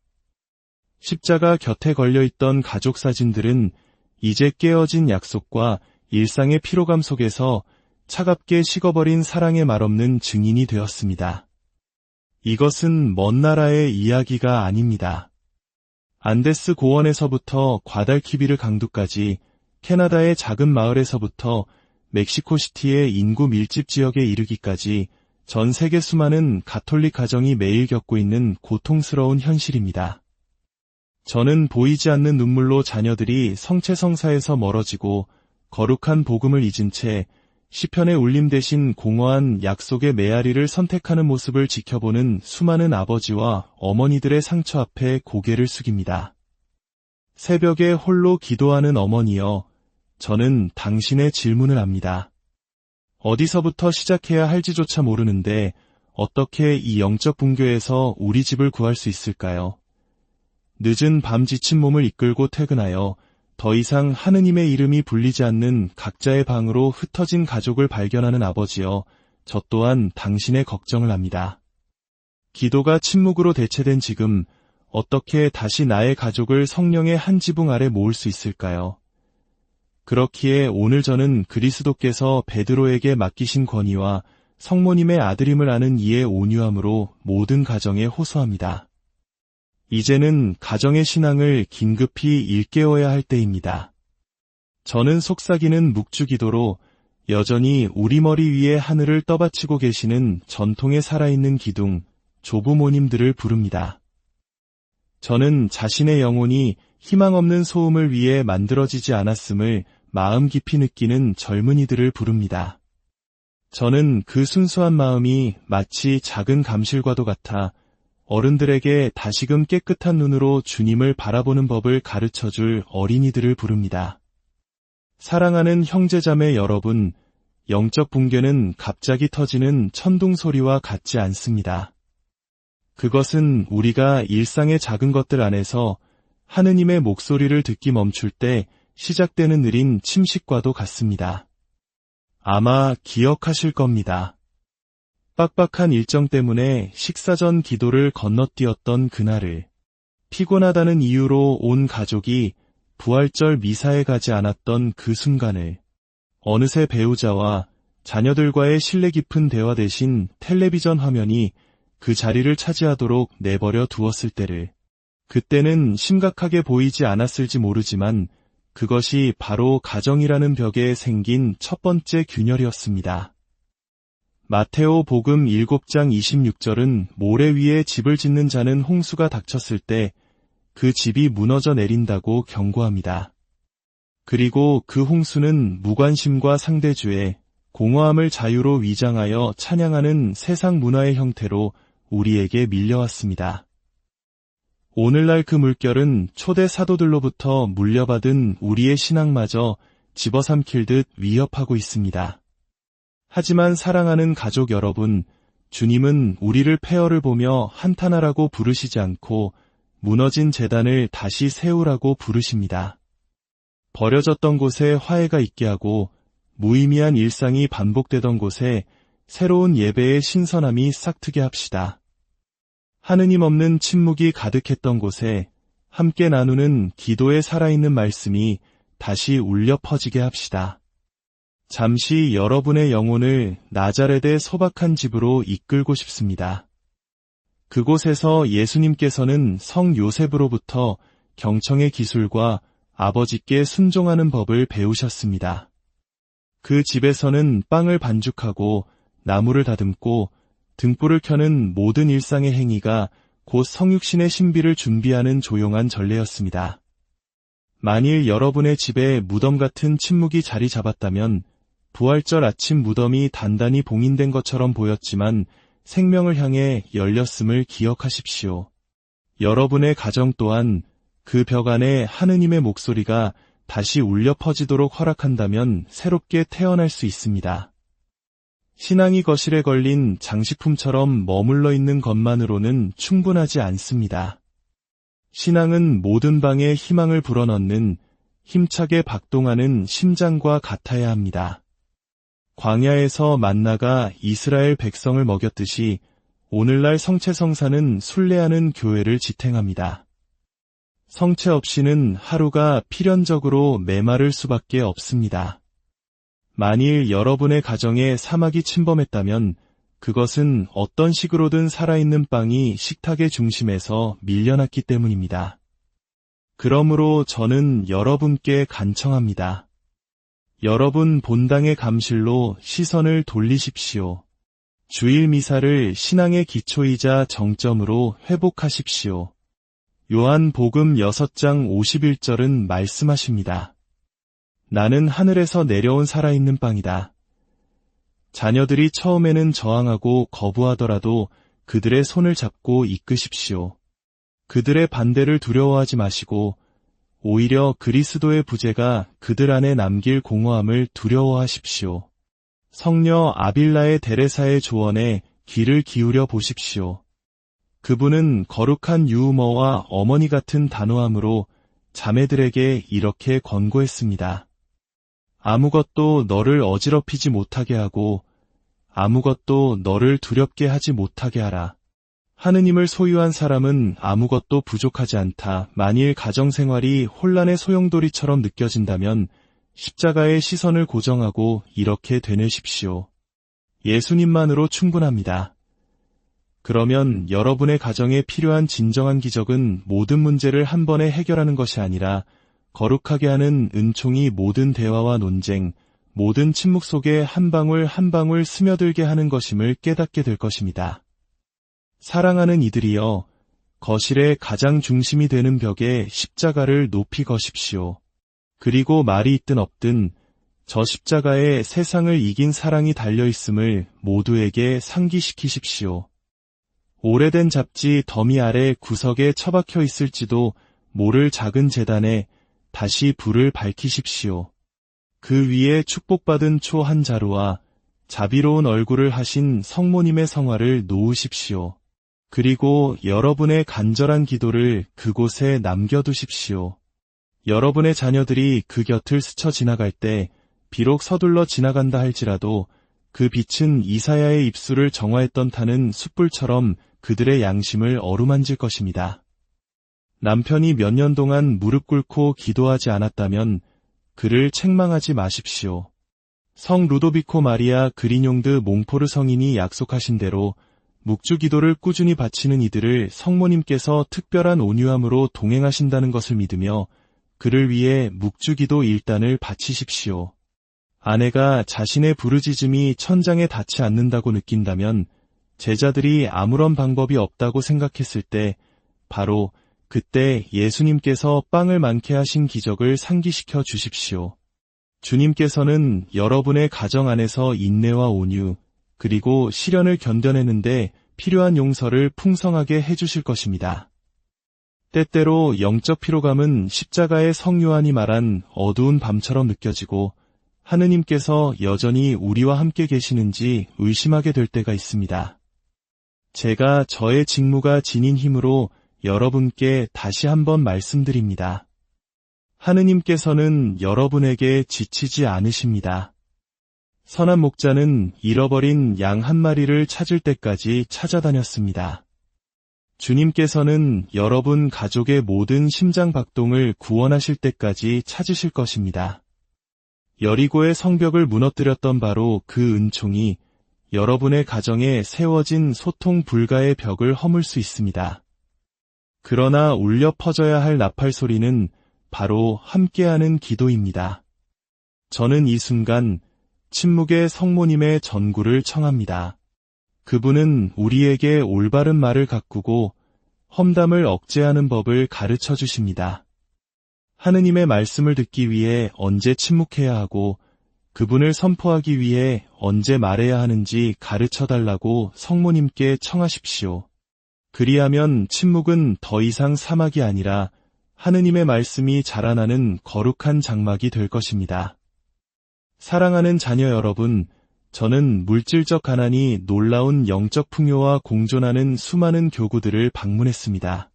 십자가 곁에 걸려있던 가족 사진들은 이제 깨어진 약속과 일상의 피로감 속에서 차갑게 식어버린 사랑의 말없는 증인이 되었습니다. 이것은 먼 나라의 이야기가 아닙니다. 안데스 고원에서부터 과달키비르 강두까지 캐나다의 작은 마을에서부터 멕시코시티의 인구 밀집 지역에 이르기까지 전 세계 수많은 가톨릭 가정이 매일 겪고 있는 고통스러운 현실입니다. 저는 보이지 않는 눈물로 자녀들이 성체성사에서 멀어지고 거룩한 복음을 잊은 채 시편의 울림 대신 공허한 약속의 메아리를 선택하는 모습을 지켜보는 수많은 아버지와 어머니들의 상처 앞에 고개를 숙입니다. 새벽에 홀로 기도하는 어머니여, 저는 당신의 질문을 압니다. 어디서부터 시작해야 할지조차 모르는데 어떻게 이 영적 붕괴에서 우리 집을 구할 수 있을까요? 늦은 밤 지친 몸을 이끌고 퇴근하여 더 이상 하느님의 이름이 불리지 않는 각자의 방으로 흩어진 가족을 발견하는 아버지여, 저 또한 당신의 걱정을 합니다. 기도가 침묵으로 대체된 지금 어떻게 다시 나의 가족을 성령의 한 지붕 아래 모을 수 있을까요? 그렇기에 오늘 저는 그리스도께서 베드로에게 맡기신 권위와 성모님의 아들임을 아는 이의 온유함으로 모든 가정에 호소합니다. 이제는 가정의 신앙을 긴급히 일깨워야 할 때입니다. 저는 속삭이는 묵주기도로 여전히 우리 머리 위에 하늘을 떠받치고 계시는 전통의 살아있는 기둥, 조부모님들을 부릅니다. 저는 자신의 영혼이 희망 없는 소음을 위해 만들어지지 않았음을 마음 깊이 느끼는 젊은이들을 부릅니다. 저는 그 순수한 마음이 마치 작은 감실과도 같아 어른들에게 다시금 깨끗한 눈으로 주님을 바라보는 법을 가르쳐줄 어린이들을 부릅니다. 사랑하는 형제자매 여러분, 영적 붕괴는 갑자기 터지는 천둥 소리와 같지 않습니다. 그것은 우리가 일상의 작은 것들 안에서 하느님의 목소리를 듣기 멈출 때 시작되는 느린 침식과도 같습니다. 아마 기억하실 겁니다. 빡빡한 일정 때문에 식사 전 기도를 건너뛰었던 그날을, 피곤하다는 이유로 온 가족이 부활절 미사에 가지 않았던 그 순간을, 어느새 배우자와 자녀들과의 신뢰 깊은 대화 대신 텔레비전 화면이 그 자리를 차지하도록 내버려 두었을 때를, 그때는 심각하게 보이지 않았을지 모르지만 그것이 바로 가정이라는 벽에 생긴 첫 번째 균열이었습니다. 마테오 복음 7장 26절은 모래 위에 집을 짓는 자는 홍수가 닥쳤을 때 그 집이 무너져 내린다고 경고합니다. 그리고 그 홍수는 무관심과 상대주의, 공허함을 자유로 위장하여 찬양하는 세상 문화의 형태로 우리에게 밀려왔습니다. 오늘날 그 물결은 초대 사도들로부터 물려받은 우리의 신앙마저 집어삼킬 듯 위협하고 있습니다. 하지만 사랑하는 가족 여러분, 주님은 우리를 폐허를 보며 한탄하라고 부르시지 않고 무너진 제단을 다시 세우라고 부르십니다. 버려졌던 곳에 화해가 있게 하고 무의미한 일상이 반복되던 곳에 새로운 예배의 신선함이 싹트게 합시다. 하느님 없는 침묵이 가득했던 곳에 함께 나누는 기도에 살아있는 말씀이 다시 울려 퍼지게 합시다. 잠시 여러분의 영혼을 나자렛의 소박한 집으로 이끌고 싶습니다. 그곳에서 예수님께서는 성 요셉으로부터 경청의 기술과 아버지께 순종하는 법을 배우셨습니다. 그 집에서는 빵을 반죽하고 나무를 다듬고 등불을 켜는 모든 일상의 행위가 곧 성육신의 신비를 준비하는 조용한 전례였습니다. 만일 여러분의 집에 무덤 같은 침묵이 자리 잡았다면 부활절 아침 무덤이 단단히 봉인된 것처럼 보였지만 생명을 향해 열렸음을 기억하십시오. 여러분의 가정 또한 그 벽 안에 하느님의 목소리가 다시 울려 퍼지도록 허락한다면 새롭게 태어날 수 있습니다. 신앙이 거실에 걸린 장식품처럼 머물러 있는 것만으로는 충분하지 않습니다. 신앙은 모든 방에 희망을 불어넣는 힘차게 박동하는 심장과 같아야 합니다. 광야에서 만나가 이스라엘 백성을 먹였듯이 오늘날 성체성사는 순례하는 교회를 지탱합니다. 성체 없이는 하루가 필연적으로 메마를 수밖에 없습니다. 만일 여러분의 가정에 사막이 침범했다면 그것은 어떤 식으로든 살아있는 빵이 식탁의 중심에서 밀려났기 때문입니다. 그러므로 저는 여러분께 간청합니다. 여러분 본당의 감실로 시선을 돌리십시오. 주일 미사를 신앙의 기초이자 정점으로 회복하십시오. 요한 복음 6장 51절은 말씀하십니다. 나는 하늘에서 내려온 살아있는 빵이다. 자녀들이 처음에는 저항하고 거부하더라도 그들의 손을 잡고 이끄십시오. 그들의 반대를 두려워하지 마시고 오히려 그리스도의 부재가 그들 안에 남길 공허함을 두려워하십시오. 성녀 아빌라의 데레사의 조언에 귀를 기울여 보십시오. 그분은 거룩한 유우머와 어머니 같은 단호함으로 자매들에게 이렇게 권고했습니다. 아무것도 너를 어지럽히지 못하게 하고 아무것도 너를 두렵게 하지 못하게 하라. 하느님을 소유한 사람은 아무것도 부족하지 않다. 만일 가정생활이 혼란의 소용돌이처럼 느껴진다면 십자가의 시선을 고정하고 이렇게 되뇌십시오. 예수님만으로 충분합니다. 그러면 여러분의 가정에 필요한 진정한 기적은 모든 문제를 한 번에 해결하는 것이 아니라 거룩하게 하는 은총이 모든 대화와 논쟁, 모든 침묵 속에 한 방울 한 방울 스며들게 하는 것임을 깨닫게 될 것입니다. 사랑하는 이들이여, 거실의 가장 중심이 되는 벽에 십자가를 높이 거십시오. 그리고 말이 있든 없든 저 십자가에 세상을 이긴 사랑이 달려있음을 모두에게 상기시키십시오. 오래된 잡지 더미 아래 구석에 처박혀 있을지도 모를 작은 제단에 다시 불을 밝히십시오. 그 위에 축복받은 초 한 자루와 자비로운 얼굴을 하신 성모님의 성화를 놓으십시오. 그리고 여러분의 간절한 기도를 그곳에 남겨두십시오. 여러분의 자녀들이 그 곁을 스쳐 지나갈 때 비록 서둘러 지나간다 할지라도 그 빛은 이사야의 입술을 정화했던 타는 숯불처럼 그들의 양심을 어루만질 것입니다. 남편이 몇 년 동안 무릎 꿇고 기도하지 않았다면 그를 책망하지 마십시오. 성 루도비코 마리아 그리뇽드 몽포르 성인이 약속하신 대로 묵주기도를 꾸준히 바치는 이들을 성모님께서 특별한 온유함으로 동행하신다는 것을 믿으며 그를 위해 묵주기도 1단을 바치십시오. 아내가 자신의 부르짖음이 천장에 닿지 않는다고 느낀다면 제자들이 아무런 방법이 없다고 생각했을 때 바로 그때 예수님께서 빵을 많게 하신 기적을 상기시켜 주십시오. 주님께서는 여러분의 가정 안에서 인내와 온유, 그리고 시련을 견뎌내는데 필요한 용서를 풍성하게 해주실 것입니다. 때때로 영적 피로감은 십자가의 성요한이 말한 어두운 밤처럼 느껴지고 하느님께서 여전히 우리와 함께 계시는지 의심하게 될 때가 있습니다. 제가 저의 직무가 지닌 힘으로 여러분께 다시 한번 말씀드립니다. 하느님께서는 여러분에게 지치지 않으십니다. 선한 목자는 잃어버린 양 한 마리를 찾을 때까지 찾아다녔습니다. 주님께서는 여러분 가족의 모든 심장 박동을 구원하실 때까지 찾으실 것입니다. 여리고의 성벽을 무너뜨렸던 바로 그 은총이 여러분의 가정에 세워진 소통 불가의 벽을 허물 수 있습니다. 그러나 울려 퍼져야 할 나팔 소리는 바로 함께하는 기도입니다. 저는 이 순간 침묵의 성모님의 전구를 청합니다. 그분은 우리에게 올바른 말을 가꾸고 험담을 억제하는 법을 가르쳐 주십니다. 하느님의 말씀을 듣기 위해 언제 침묵해야 하고 그분을 선포하기 위해 언제 말해야 하는지 가르쳐 달라고 성모님께 청하십시오. 그리하면 침묵은 더 이상 사막이 아니라 하느님의 말씀이 자라나는 거룩한 장막이 될 것입니다. 사랑하는 자녀 여러분, 저는 물질적 가난이 놀라운 영적 풍요와 공존하는 수많은 교구들을 방문했습니다.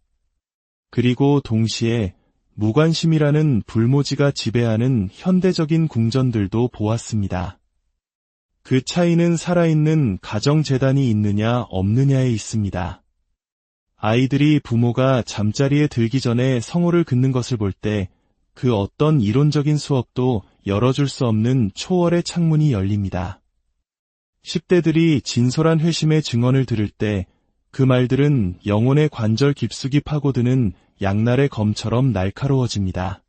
그리고 동시에 무관심이라는 불모지가 지배하는 현대적인 궁전들도 보았습니다. 그 차이는 살아있는 가정재단이 있느냐 없느냐에 있습니다. 아이들이 부모가 잠자리에 들기 전에 성호를 긋는 것을 볼 때 그 어떤 이론적인 수업도 열어줄 수 없는 초월의 창문이 열립니다. 10대들이 진솔한 회심의 증언을 들을 때 그 말들은 영혼의 관절 깊숙이 파고드는 양날의 검처럼 날카로워집니다.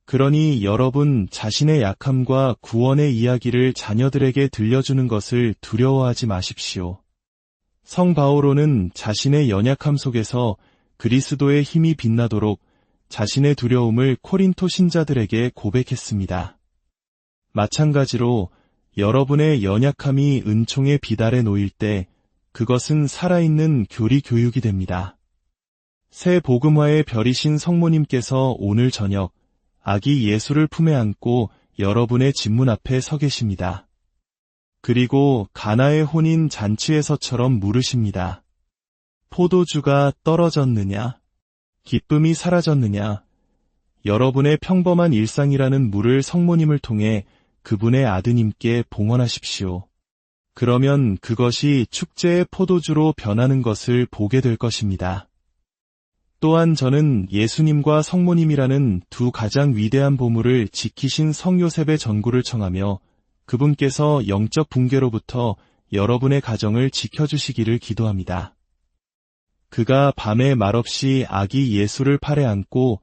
그러니 여러분 자신의 약함과 구원의 이야기를 자녀들에게 들려주는 것을 두려워하지 마십시오. 성 바오로는 자신의 연약함 속에서 그리스도의 힘이 빛나도록 자신의 두려움을 코린토 신자들에게 고백했습니다. 마찬가지로 여러분의 연약함이 은총의 비달에 놓일 때 그것은 살아있는 교리 교육이 됩니다. 새 복음화의 별이신 성모님께서 오늘 저녁 아기 예수를 품에 안고 여러분의 집문 앞에 서 계십니다. 그리고 가나의 혼인 잔치에서처럼 물으십니다. 포도주가 떨어졌느냐? 기쁨이 사라졌느냐? 여러분의 평범한 일상이라는 물을 성모님을 통해 그분의 아드님께 봉헌하십시오. 그러면 그것이 축제의 포도주로 변하는 것을 보게 될 것입니다. 또한 저는 예수님과 성모님이라는 두 가장 위대한 보물을 지키신 성요셉의 전구를 청하며 그분께서 영적 붕괴로부터 여러분의 가정을 지켜주시기를 기도합니다. 그가 밤에 말없이 아기 예수를 팔에 안고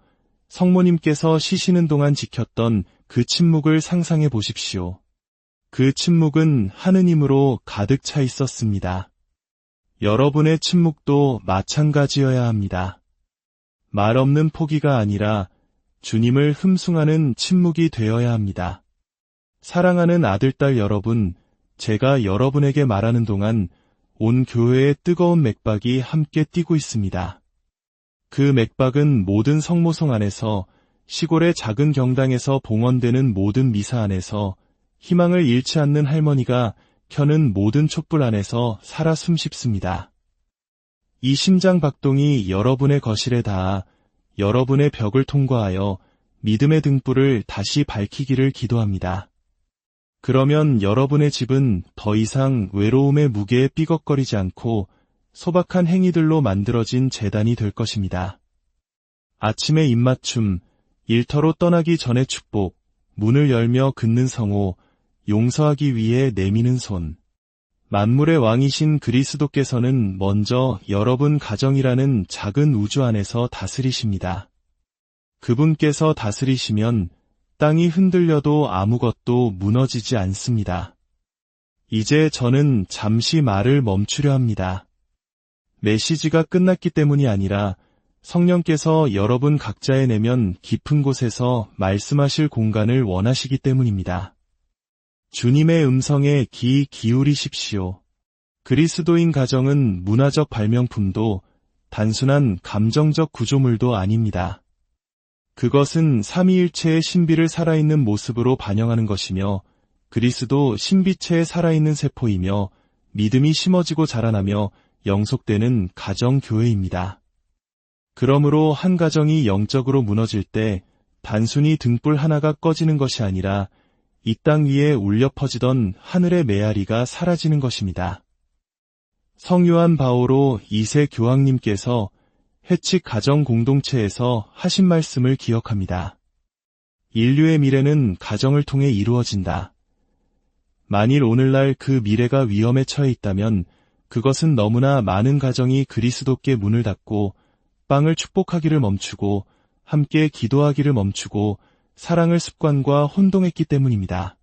성모님께서 쉬시는 동안 지켰던 그 침묵을 상상해 보십시오. 그 침묵은 하느님으로 가득 차 있었습니다. 여러분의 침묵도 마찬가지여야 합니다. 말 없는 포기가 아니라 주님을 흠숭하는 침묵이 되어야 합니다. 사랑하는 아들, 딸 여러분, 제가 여러분에게 말하는 동안 온 교회의 뜨거운 맥박이 함께 뛰고 있습니다. 그 맥박은 모든 성모성 안에서, 시골의 작은 경당에서 봉헌되는 모든 미사 안에서, 희망을 잃지 않는 할머니가 켜는 모든 촛불 안에서 살아 숨쉽습니다. 이 심장 박동이 여러분의 거실에 닿아 여러분의 벽을 통과하여 믿음의 등불을 다시 밝히기를 기도합니다. 그러면 여러분의 집은 더 이상 외로움의 무게에 삐걱거리지 않고 소박한 행위들로 만들어진 재단이 될 것입니다. 아침의 입맞춤, 일터로 떠나기 전의 축복, 문을 열며 긋는 성호, 용서하기 위해 내미는 손. 만물의 왕이신 그리스도께서는 먼저 여러분 가정이라는 작은 우주 안에서 다스리십니다. 그분께서 다스리시면 땅이 흔들려도 아무것도 무너지지 않습니다. 이제 저는 잠시 말을 멈추려 합니다. 메시지가 끝났기 때문이 아니라 성령께서 여러분 각자의 내면 깊은 곳에서 말씀하실 공간을 원하시기 때문입니다. 주님의 음성에 귀 기울이십시오. 그리스도인 가정은 문화적 발명품도 단순한 감정적 구조물도 아닙니다. 그것은 삼위일체의 신비를 살아있는 모습으로 반영하는 것이며 그리스도 신비체의 살아있는 세포이며 믿음이 심어지고 자라나며 영속되는 가정교회입니다. 그러므로 한 가정이 영적으로 무너질 때 단순히 등불 하나가 꺼지는 것이 아니라 이 땅 위에 울려 퍼지던 하늘의 메아리가 사라지는 것입니다. 성요한 바오로 2세 교황님께서 해칙 가정 공동체에서 하신 말씀을 기억합니다. 인류의 미래는 가정을 통해 이루어진다. 만일 오늘날 그 미래가 위험에 처해 있다면 그것은 너무나 많은 가정이 그리스도께 문을 닫고 빵을 축복하기를 멈추고 함께 기도하기를 멈추고 사랑을 습관과 혼동했기 때문입니다.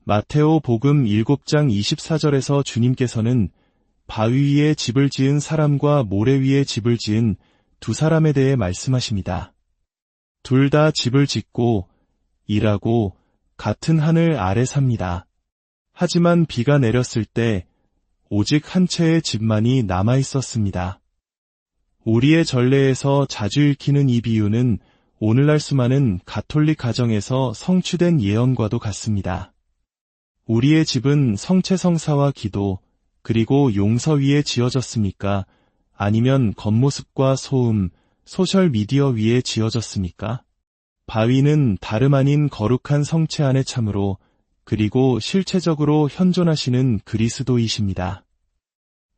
마테오 복음 7장 24절에서 주님께서는 바위 위에 집을 지은 사람과 모래 위에 집을 지은 두 사람에 대해 말씀하십니다. 둘 다 집을 짓고 일하고 같은 하늘 아래 삽니다. 하지만 비가 내렸을 때 오직 한 채의 집만이 남아 있었습니다. 우리의 전례에서 자주 읽히는 이 비유는 오늘날 수많은 가톨릭 가정에서 성취된 예언과도 같습니다. 우리의 집은 성체성사와 기도, 그리고 용서 위에 지어졌습니까? 아니면 겉모습과 소음, 소셜미디어 위에 지어졌습니까? 바위는 다름 아닌 거룩한 성체 안에 참으로 그리고 실체적으로 현존하시는 그리스도이십니다.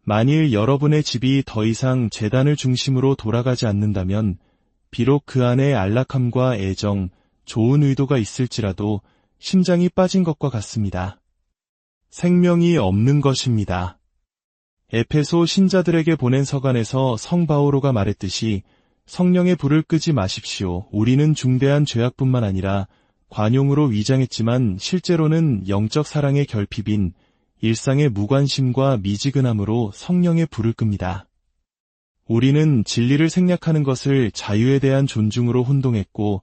만일 여러분의 집이 더 이상 제단을 중심으로 돌아가지 않는다면 비록 그 안에 안락함과 애정, 좋은 의도가 있을지라도 심장이 빠진 것과 같습니다. 생명이 없는 것입니다. 에페소 신자들에게 보낸 서간에서 성 바오로가 말했듯이 성령의 불을 끄지 마십시오. 우리는 중대한 죄악뿐만 아니라 관용으로 위장했지만 실제로는 영적 사랑의 결핍인 일상의 무관심과 미지근함으로 성령의 불을 끕니다. 우리는 진리를 생략하는 것을 자유에 대한 존중으로 혼동했고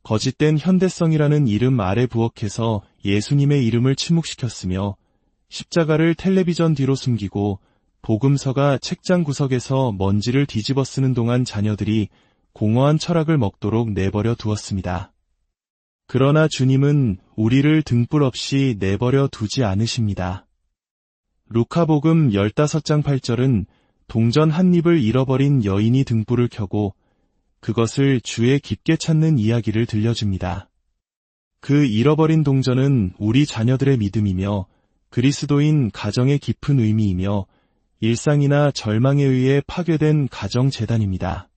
거짓된 현대성이라는 이름 아래 부엌에서 예수님의 이름을 침묵시켰으며 십자가를 텔레비전 뒤로 숨기고 복음서가 책장 구석에서 먼지를 뒤집어 쓰는 동안 자녀들이 공허한 철학을 먹도록 내버려 두었습니다. 그러나 주님은 우리를 등불 없이 내버려 두지 않으십니다. 루카복음 15장 8절은 동전 한 입을 잃어버린 여인이 등불을 켜고 그것을 주에 깊게 찾는 이야기를 들려줍니다. 그 잃어버린 동전은 우리 자녀들의 믿음이며 그리스도인 가정의 깊은 의미이며 일상이나 절망에 의해 파괴된 가정재단입니다.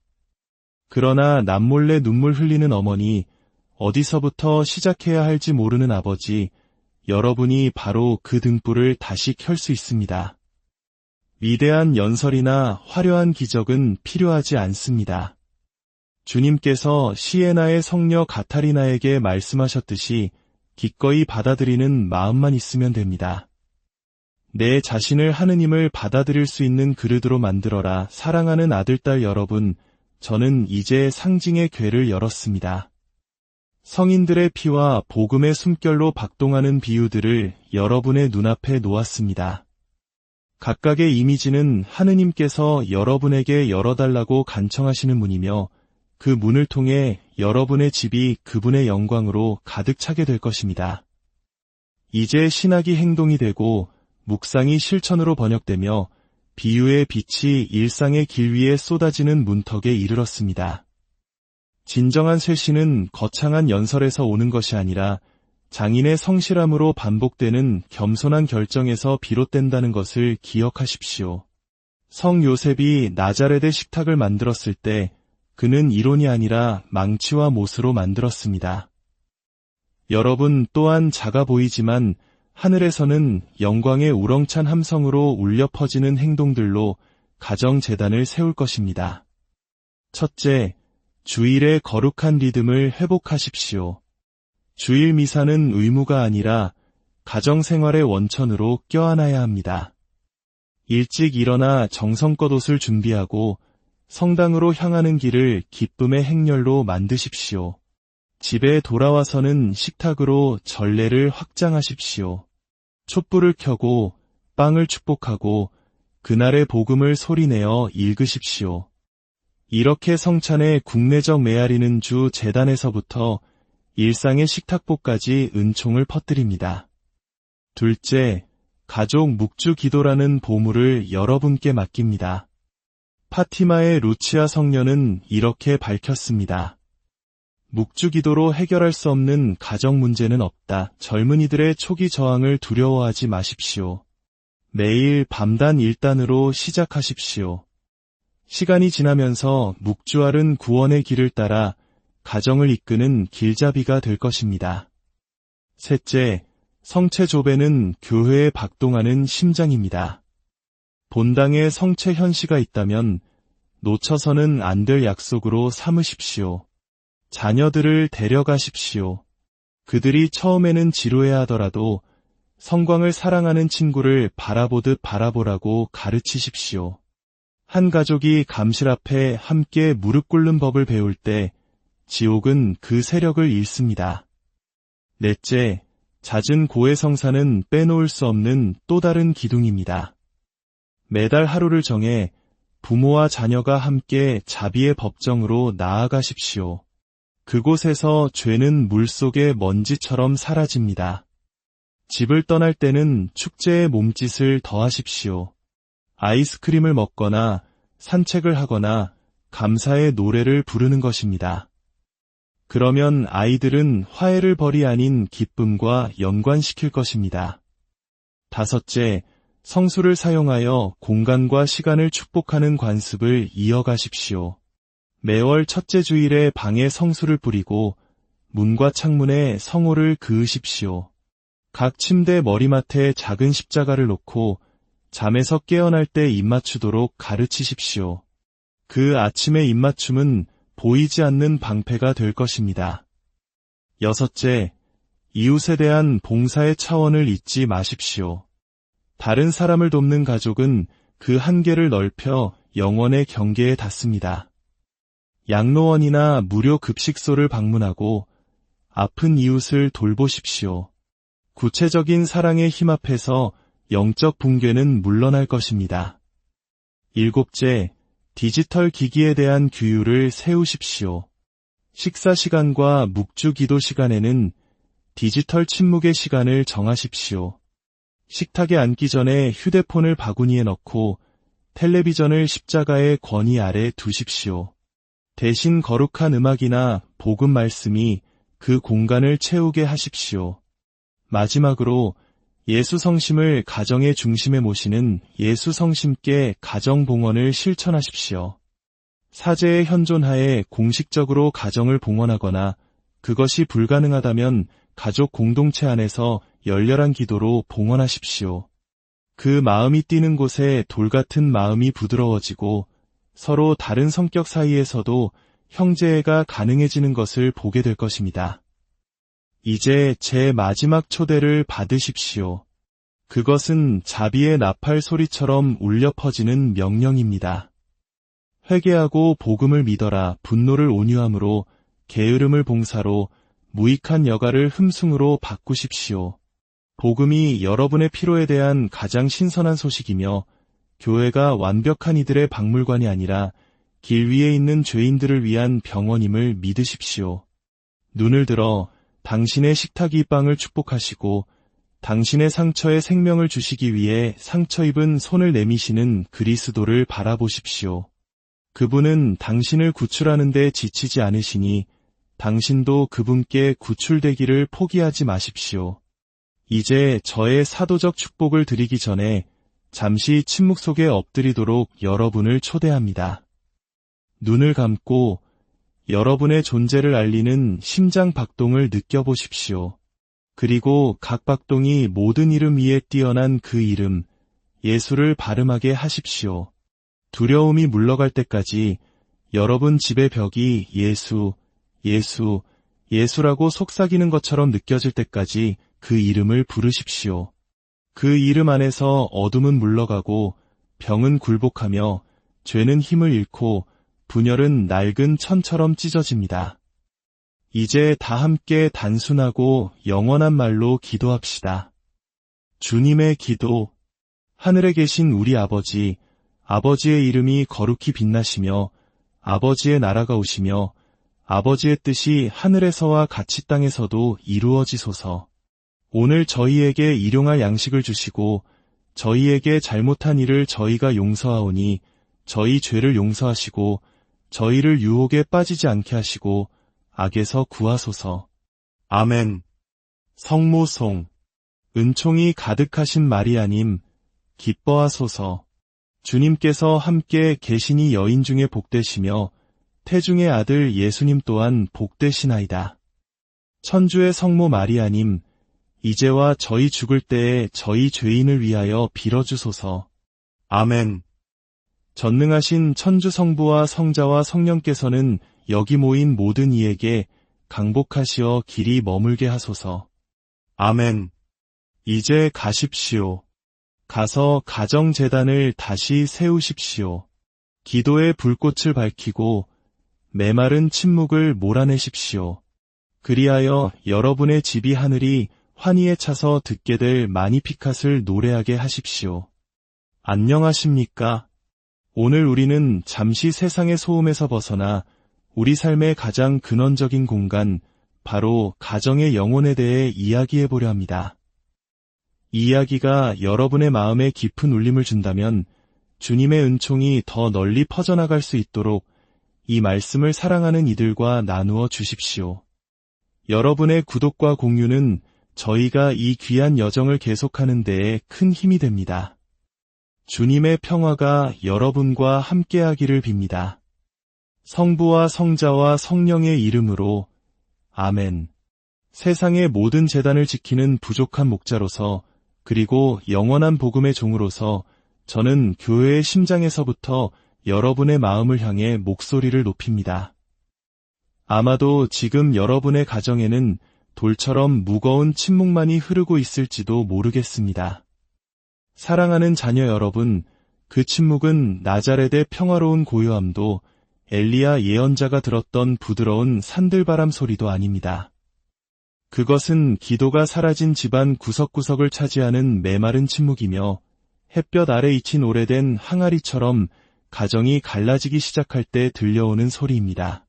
그러나 남몰래 눈물 흘리는 어머니, 어디서부터 시작해야 할지 모르는 아버지, 여러분이 바로 그 등불을 다시 켤 수 있습니다. 위대한 연설이나 화려한 기적은 필요하지 않습니다. 주님께서 시에나의 성녀 내 자신을 하느님을 받아들일 수 있는 그릇으로 만들어라. 사랑하는 아들딸 여러분, 저는 이제 상징의 궤를 열었습니다. 성인들의 피와 복음의 숨결로 박동하는 비유들을 여러분의 눈앞에 놓았습니다. 각각의 이미지는 하느님께서 여러분에게 열어달라고 간청하시는 문이며 그 문을 통해 여러분의 집이 그분의 영광으로 가득 차게 될 것입니다. 이제 신학이 행동이 되고 묵상이 실천으로 번역되며 비유의 빛이 일상의 길 위에 쏟아지는 문턱에 이르렀습니다. 진정한 쇄신은 거창한 연설에서 오는 것이 아니라 장인의 성실함으로 반복되는 겸손한 결정에서 비롯된다는 것을 기억하십시오. 성 요셉이 나자렛의 식탁을 만들었을 때 그는 이론이 아니라 망치와 못으로 만들었습니다. 여러분 또한 작아 보이지만 하늘에서는 영광의 우렁찬 함성으로 울려 퍼지는 행동들로 가정재단을 세울 것입니다. 첫째, 주일의 거룩한 리듬을 회복하십시오. 주일 미사는 의무가 아니라 가정생활의 원천으로 껴안아야 합니다. 일찍 일어나 정성껏 옷을 준비하고 성당으로 향하는 길을 기쁨의 행렬로 만드십시오. 집에 돌아와서는 식탁으로 전례를 확장하십시오. 촛불을 켜고 빵을 축복하고 그날의 복음을 소리내어 읽으십시오. 이렇게 성찬의 국내적 메아리는 주 재단에서부터 일상의 식탁보까지 은총을 퍼뜨립니다. 둘째, 가족 묵주 기도라는 보물을 여러분께 맡깁니다. 파티마의 루치아 성녀는 이렇게 밝혔습니다. 묵주 기도로 해결할 수 없는 가정 문제는 없다. 젊은이들의 초기 저항을 두려워하지 마십시오. 매일 밤단 1단으로 시작하십시오. 시간이 지나면서 묵주알은 구원의 길을 따라 가정을 이끄는 길잡이가 될 것입니다. 셋째, 성체 조배는 교회에 박동하는 심장입니다. 본당에 성체 현시가 있다면 놓쳐서는 안 될 약속으로 삼으십시오. 자녀들을 데려가십시오. 그들이 처음에는 지루해하더라도 성광을 사랑하는 친구를 바라보듯 바라보라고 가르치십시오. 한 가족이 감실 앞에 함께 무릎 꿇는 법을 배울 때 지옥은 그 세력을 잃습니다. 넷째, 잦은 고해성사는 빼놓을 수 없는 또 다른 기둥입니다. 매달 하루를 정해 부모와 자녀가 함께 자비의 법정으로 나아가십시오. 그곳에서 죄는 물속의 먼지처럼 사라집니다. 집을 떠날 때는 축제의 몸짓을 더하십시오. 아이스크림을 먹거나 산책을 하거나 감사의 노래를 부르는 것입니다. 그러면 아이들은 화해를 벌이 아닌 기쁨과 연관시킬 것입니다. 다섯째, 성수를 사용하여 공간과 시간을 축복하는 관습을 이어가십시오. 매월 첫째 주일에 방에 성수를 뿌리고 문과 창문에 성호를 그으십시오. 각 침대 머리맡에 작은 십자가를 놓고 잠에서 깨어날 때 입맞추도록 가르치십시오. 그 아침의 입맞춤은 보이지 않는 방패가 될 것입니다. 여섯째, 이웃에 대한 봉사의 차원을 잊지 마십시오. 다른 사람을 돕는 가족은 그 한계를 넓혀 영원의 경계에 닿습니다. 양로원이나 무료 급식소를 방문하고 아픈 이웃을 돌보십시오. 구체적인 사랑의 힘 앞에서 영적 붕괴는 물러날 것입니다. 일곱째, 디지털 기기에 대한 규율을 세우십시오. 식사 시간과 묵주 기도 시간에는 디지털 침묵의 시간을 정하십시오. 식탁에 앉기 전에 휴대폰을 바구니에 넣고 텔레비전을 십자가의 권위 아래 두십시오. 대신 거룩한 음악이나 복음 말씀이 그 공간을 채우게 하십시오. 마지막으로 예수 성심을 가정의 중심에 모시는 예수 성심께 가정 봉헌을 실천하십시오. 사제의 현존하에 공식적으로 가정을 봉헌하거나 그것이 불가능하다면 가족 공동체 안에서 열렬한 기도로 봉헌하십시오. 그 마음이 뛰는 곳에 돌 같은 마음이 부드러워지고 서로 다른 성격 사이에서도 형제애가 가능해지는 것을 보게 될 것입니다. 이제 제 마지막 초대를 받으십시오. 그것은 자비의 나팔 소리처럼 울려 퍼지는 명령입니다. 회개하고 복음을 믿어라. 분노를 온유함으로, 게으름을 봉사로, 무익한 여가를 흠숭으로 바꾸십시오. 복음이 여러분의 피로에 대한 가장 신선한 소식이며, 교회가 완벽한 이들의 박물관이 아니라 길 위에 있는 죄인들을 위한 병원임을 믿으십시오. 눈을 들어 당신의 식탁이 빵을 축복하시고 당신의 상처에 생명을 주시기 위해 상처 입은 손을 내미시는 그리스도를 바라보십시오. 그분은 당신을 구출하는 데 지치지 않으시니 당신도 그분께 구출되기를 포기하지 마십시오. 이제 저의 사도적 축복을 드리기 전에 잠시 침묵 속에 엎드리도록 여러분을 초대합니다. 눈을 감고 여러분의 존재를 알리는 심장 박동을 느껴보십시오. 그리고 각 박동이 모든 이름 위에 뛰어난 그 이름, 예수를 발음하게 하십시오. 두려움이 물러갈 때까지 여러분 집의 벽이 예수, 예수, 예수라고 속삭이는 것처럼 느껴질 때까지 그 이름을 부르십시오. 그 이름 안에서 어둠은 물러가고 병은 굴복하며 죄는 힘을 잃고 분열은 낡은 천처럼 찢어집니다. 이제 다 함께 단순하고 영원한 말로 기도합시다. 주님의 기도. 하늘에 계신 우리 아버지, 아버지의 이름이 거룩히 빛나시며 아버지의 나라가 오시며 아버지의 뜻이 하늘에서와 같이 땅에서도 이루어지소서. 오늘 저희에게 일용할 양식을 주시고 저희에게 잘못한 일을 저희가 용서하오니 저희 죄를 용서하시고 저희를 유혹에 빠지지 않게 하시고 악에서 구하소서. 아멘. 성모송. 은총이 가득하신 마리아님, 기뻐하소서. 주님께서 함께 계시니 여인 중에 복되시며 태중의 아들 예수님 또한 복되시나이다. 천주의 성모 마리아님, 이제와 저희 죽을 때에 저희 죄인을 위하여 빌어주소서. 아멘. 전능하신 천주 성부와 성자와 성령께서는 여기 모인 모든 이에게 강복하시어 길이 머물게 하소서. 아멘. 이제 가십시오. 가서 가정재단을 다시 세우십시오. 기도의 불꽃을 밝히고 메마른 침묵을 몰아내십시오. 그리하여 여러분의 집이 하늘이 환희에 차서 듣게 될 마니피캇을 노래하게 하십시오. 안녕하십니까? 오늘 우리는 잠시 세상의 소음에서 벗어나 우리 삶의 가장 근원적인 공간, 바로 가정의 영혼에 대해 이야기해보려 합니다. 이 이야기가 여러분의 마음에 깊은 울림을 준다면 주님의 은총이 더 널리 퍼져나갈 수 있도록 이 말씀을 사랑하는 이들과 나누어 주십시오. 여러분의 구독과 공유는 저희가 이 귀한 여정을 계속하는 데에 큰 힘이 됩니다. 주님의 평화가 여러분과 함께하기를 빕니다. 성부와 성자와 성령의 이름으로 아멘. 세상의 모든 재단을 지키는 부족한 목자로서 그리고 영원한 복음의 종으로서 저는 교회의 심장에서부터 여러분의 마음을 향해 목소리를 높입니다. 아마도 지금 여러분의 가정에는 돌처럼 무거운 침묵만이 흐르고 있을지도 모르겠습니다. 사랑하는 자녀 여러분, 그 침묵은 나자렛의 평화로운 고요함도 엘리야 예언자가 들었던 부드러운 산들바람 소리도 아닙니다. 그것은 기도가 사라진 집안 구석구석을 차지하는 메마른 침묵이며 햇볕 아래 잊힌 오래된 항아리처럼 가정이 갈라지기 시작할 때 들려오는 소리입니다.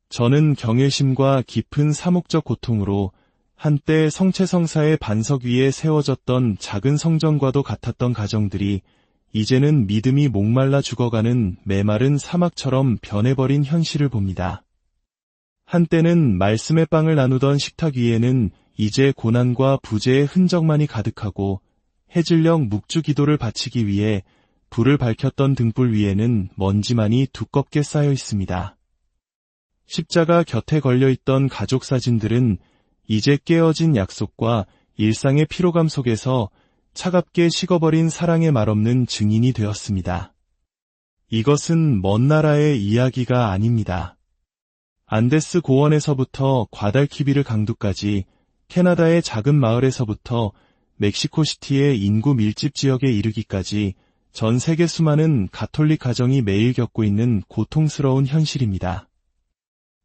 저는 경외심과 깊은 사목적 고통으로 한때 성체성사의 반석 위에 세워졌던 작은 성전과도 같았던 가정들이 이제는 믿음이 목말라 죽어가는 메마른 사막처럼 변해버린 현실을 봅니다. 한때는 말씀의 빵을 나누던 식탁 위에는 이제 고난과 부재의 흔적만이 가득하고 해질녘 묵주 기도를 바치기 위해 불을 밝혔던 등불 위에는 먼지만이 두껍게 쌓여 있습니다. 십자가 곁에 걸려있던 가족 사진들은 이제 깨어진 약속과 일상의 피로감 속에서 차갑게 식어버린 사랑의 말없는 증인이 되었습니다. 이것은 먼 나라의 이야기가 아닙니다. 안데스 고원에서부터 과달키비르 강두까지 캐나다의 작은 마을에서부터 멕시코시티의 인구 밀집 지역에 이르기까지 전 세계 수많은 가톨릭 가정이 매일 겪고 있는 고통스러운 현실입니다.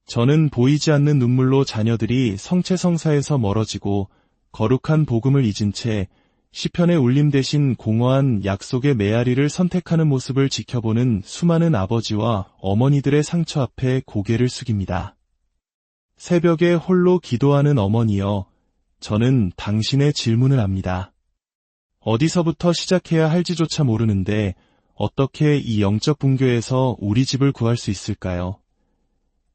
저는 보이지 않는 눈물로 자녀들이 성체성사에서 멀어지고 거룩한 복음을 잊은 채 시편의 울림 대신 공허한 약속의 메아리를 선택하는 모습을 지켜보는 수많은 아버지와 어머니들의 상처 앞에 고개를 숙입니다. 새벽에 홀로 기도하는 어머니여, 저는 당신의 질문을 압니다. 어디서부터 시작해야 할지조차 모르는데 어떻게 이 영적 붕괴에서 우리 집을 구할 수 있을까요?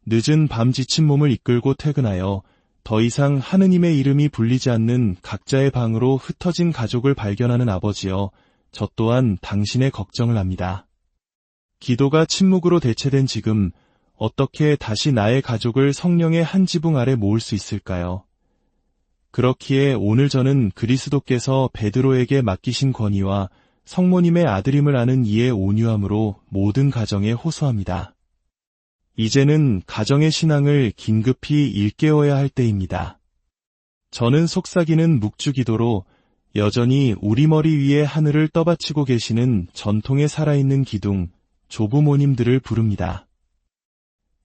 늦은 밤 지친 몸을 이끌고 퇴근하여 더 이상 하느님의 이름이 불리지 않는 각자의 방으로 흩어진 가족을 발견하는 아버지여, 저 또한 당신의 걱정을 합니다. 기도가 침묵으로 대체된 지금 어떻게 다시 나의 가족을 성령의 한 지붕 아래 모을 수 있을까요? 그렇기에 오늘 저는 그리스도께서 베드로에게 맡기신 권위와 성모님의 아들임을 아는 이의 온유함으로 모든 가정에 호소합니다. 이제는 가정의 신앙을 긴급히 일깨워야 할 때입니다. 저는 속삭이는 묵주기도로 여전히 우리 머리 위에 하늘을 떠받치고 계시는 전통의 살아있는 기둥, 조부모님들을 부릅니다.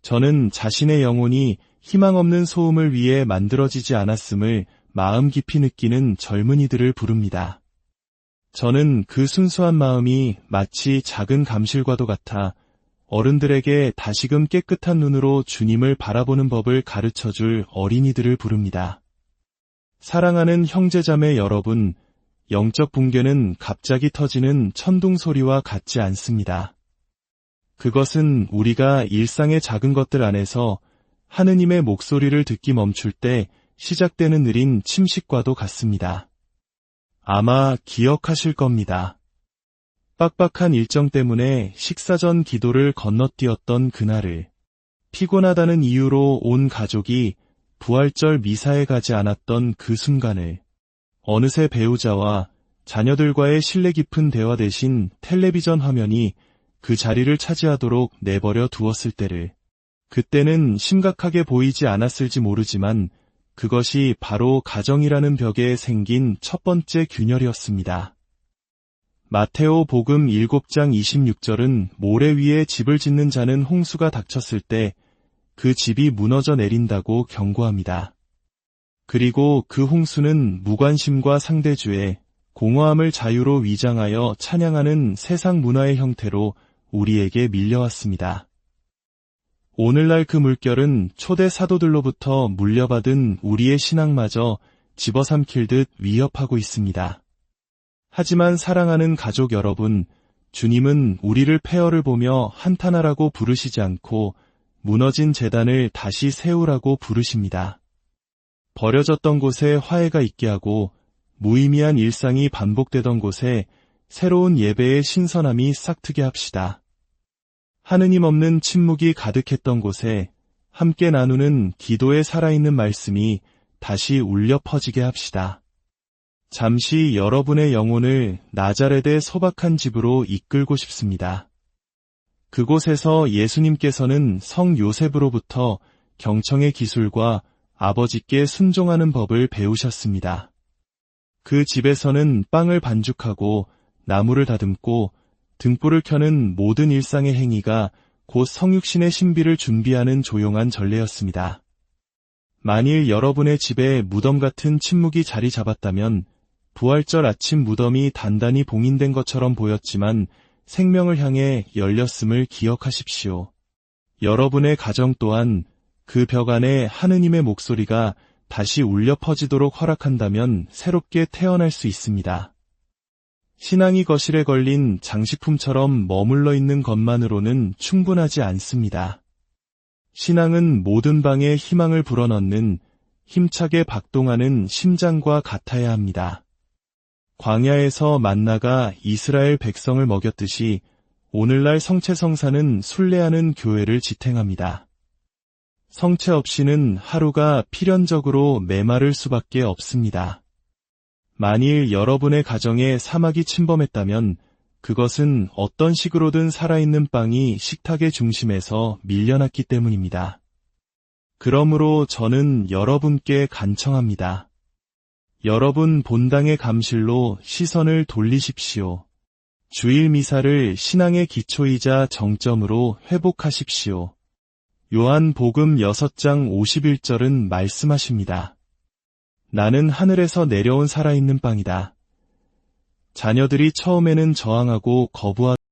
저는 자신의 영혼이 희망 없는 소음을 위해 만들어지지 않았음을 마음 깊이 느끼는 젊은이들을 부릅니다. 저는 그 순수한 마음이 마치 작은 감실과도 같아 어른들에게 다시금 깨끗한 눈으로 주님을 바라보는 법을 가르쳐줄 어린이들을 부릅니다. 사랑하는 형제자매 여러분, 영적 붕괴는 갑자기 터지는 천둥 소리와 같지 않습니다. 그것은 우리가 일상의 작은 것들 안에서 하느님의 목소리를 듣기 멈출 때 시작되는 느린 침식과도 같습니다. 아마 기억하실 겁니다. 빡빡한 일정 때문에 식사 전 기도를 건너뛰었던 그날을, 피곤하다는 이유로 온 가족이 부활절 미사에 가지 않았던 그 순간을, 어느새 배우자와 자녀들과의 신뢰 깊은 대화 대신 텔레비전 화면이 그 자리를 차지하도록 내버려 두었을 때를, 그때는 심각하게 보이지 않았을지 모르지만 그것이 바로 가정이라는 벽에 생긴 첫 번째 균열이었습니다. 마테오 복음 7장 26절은 모래 위에 집을 짓는 자는 홍수가 닥쳤을 때 그 집이 무너져 내린다고 경고합니다. 그리고 그 홍수는 무관심과 상대주의, 공허함을 자유로 위장하여 찬양하는 세상 문화의 형태로 우리에게 밀려왔습니다. 오늘날 그 물결은 초대 사도들로부터 물려받은 우리의 신앙마저 집어삼킬 듯 위협하고 있습니다. 하지만 사랑하는 가족 여러분, 주님은 우리를 폐허를 보며 한탄하라고 부르시지 않고 무너진 제단을 다시 세우라고 부르십니다. 버려졌던 곳에 화해가 있게 하고 무의미한 일상이 반복되던 곳에 새로운 예배의 신선함이 싹트게 합시다. 하느님 없는 침묵이 가득했던 곳에 함께 나누는 기도에 살아있는 말씀이 다시 울려 퍼지게 합시다. 잠시 여러분의 영혼을 나자렛의 소박한 집으로 이끌고 싶습니다. 그곳에서 예수님께서는 성 요셉으로부터 경청의 기술과 아버지께 순종하는 법을 배우셨습니다. 그 집에서는 빵을 반죽하고 나무를 다듬고 등불을 켜는 모든 일상의 행위가 곧 성육신의 신비를 준비하는 조용한 전례였습니다. 만일 여러분의 집에 무덤 같은 침묵이 자리 잡았다면 부활절 아침 무덤이 단단히 봉인된 것처럼 보였지만 생명을 향해 열렸음을 기억하십시오. 여러분의 가정 또한 그 벽 안에 하느님의 목소리가 다시 울려 퍼지도록 허락한다면 새롭게 태어날 수 있습니다. 신앙이 거실에 걸린 장식품처럼 머물러 있는 것만으로는 충분하지 않습니다. 신앙은 모든 방에 희망을 불어넣는 힘차게 박동하는 심장과 같아야 합니다. 광야에서 만나가 이스라엘 백성을 먹였듯이 오늘날 성체성사는 순례하는 교회를 지탱합니다. 성체 없이는 하루가 필연적으로 메마를 수밖에 없습니다. 만일 여러분의 가정에 사막이 침범했다면 그것은 어떤 식으로든 살아있는 빵이 식탁의 중심에서 밀려났기 때문입니다. 그러므로 저는 여러분께 간청합니다. 여러분 본당의 감실로 시선을 돌리십시오. 주일 미사를 신앙의 기초이자 정점으로 회복하십시오. 요한복음 6장 51절은 말씀하십니다. 나는 하늘에서 내려온 살아있는 빵이다. 자녀들이 처음에는 저항하고 거부하다가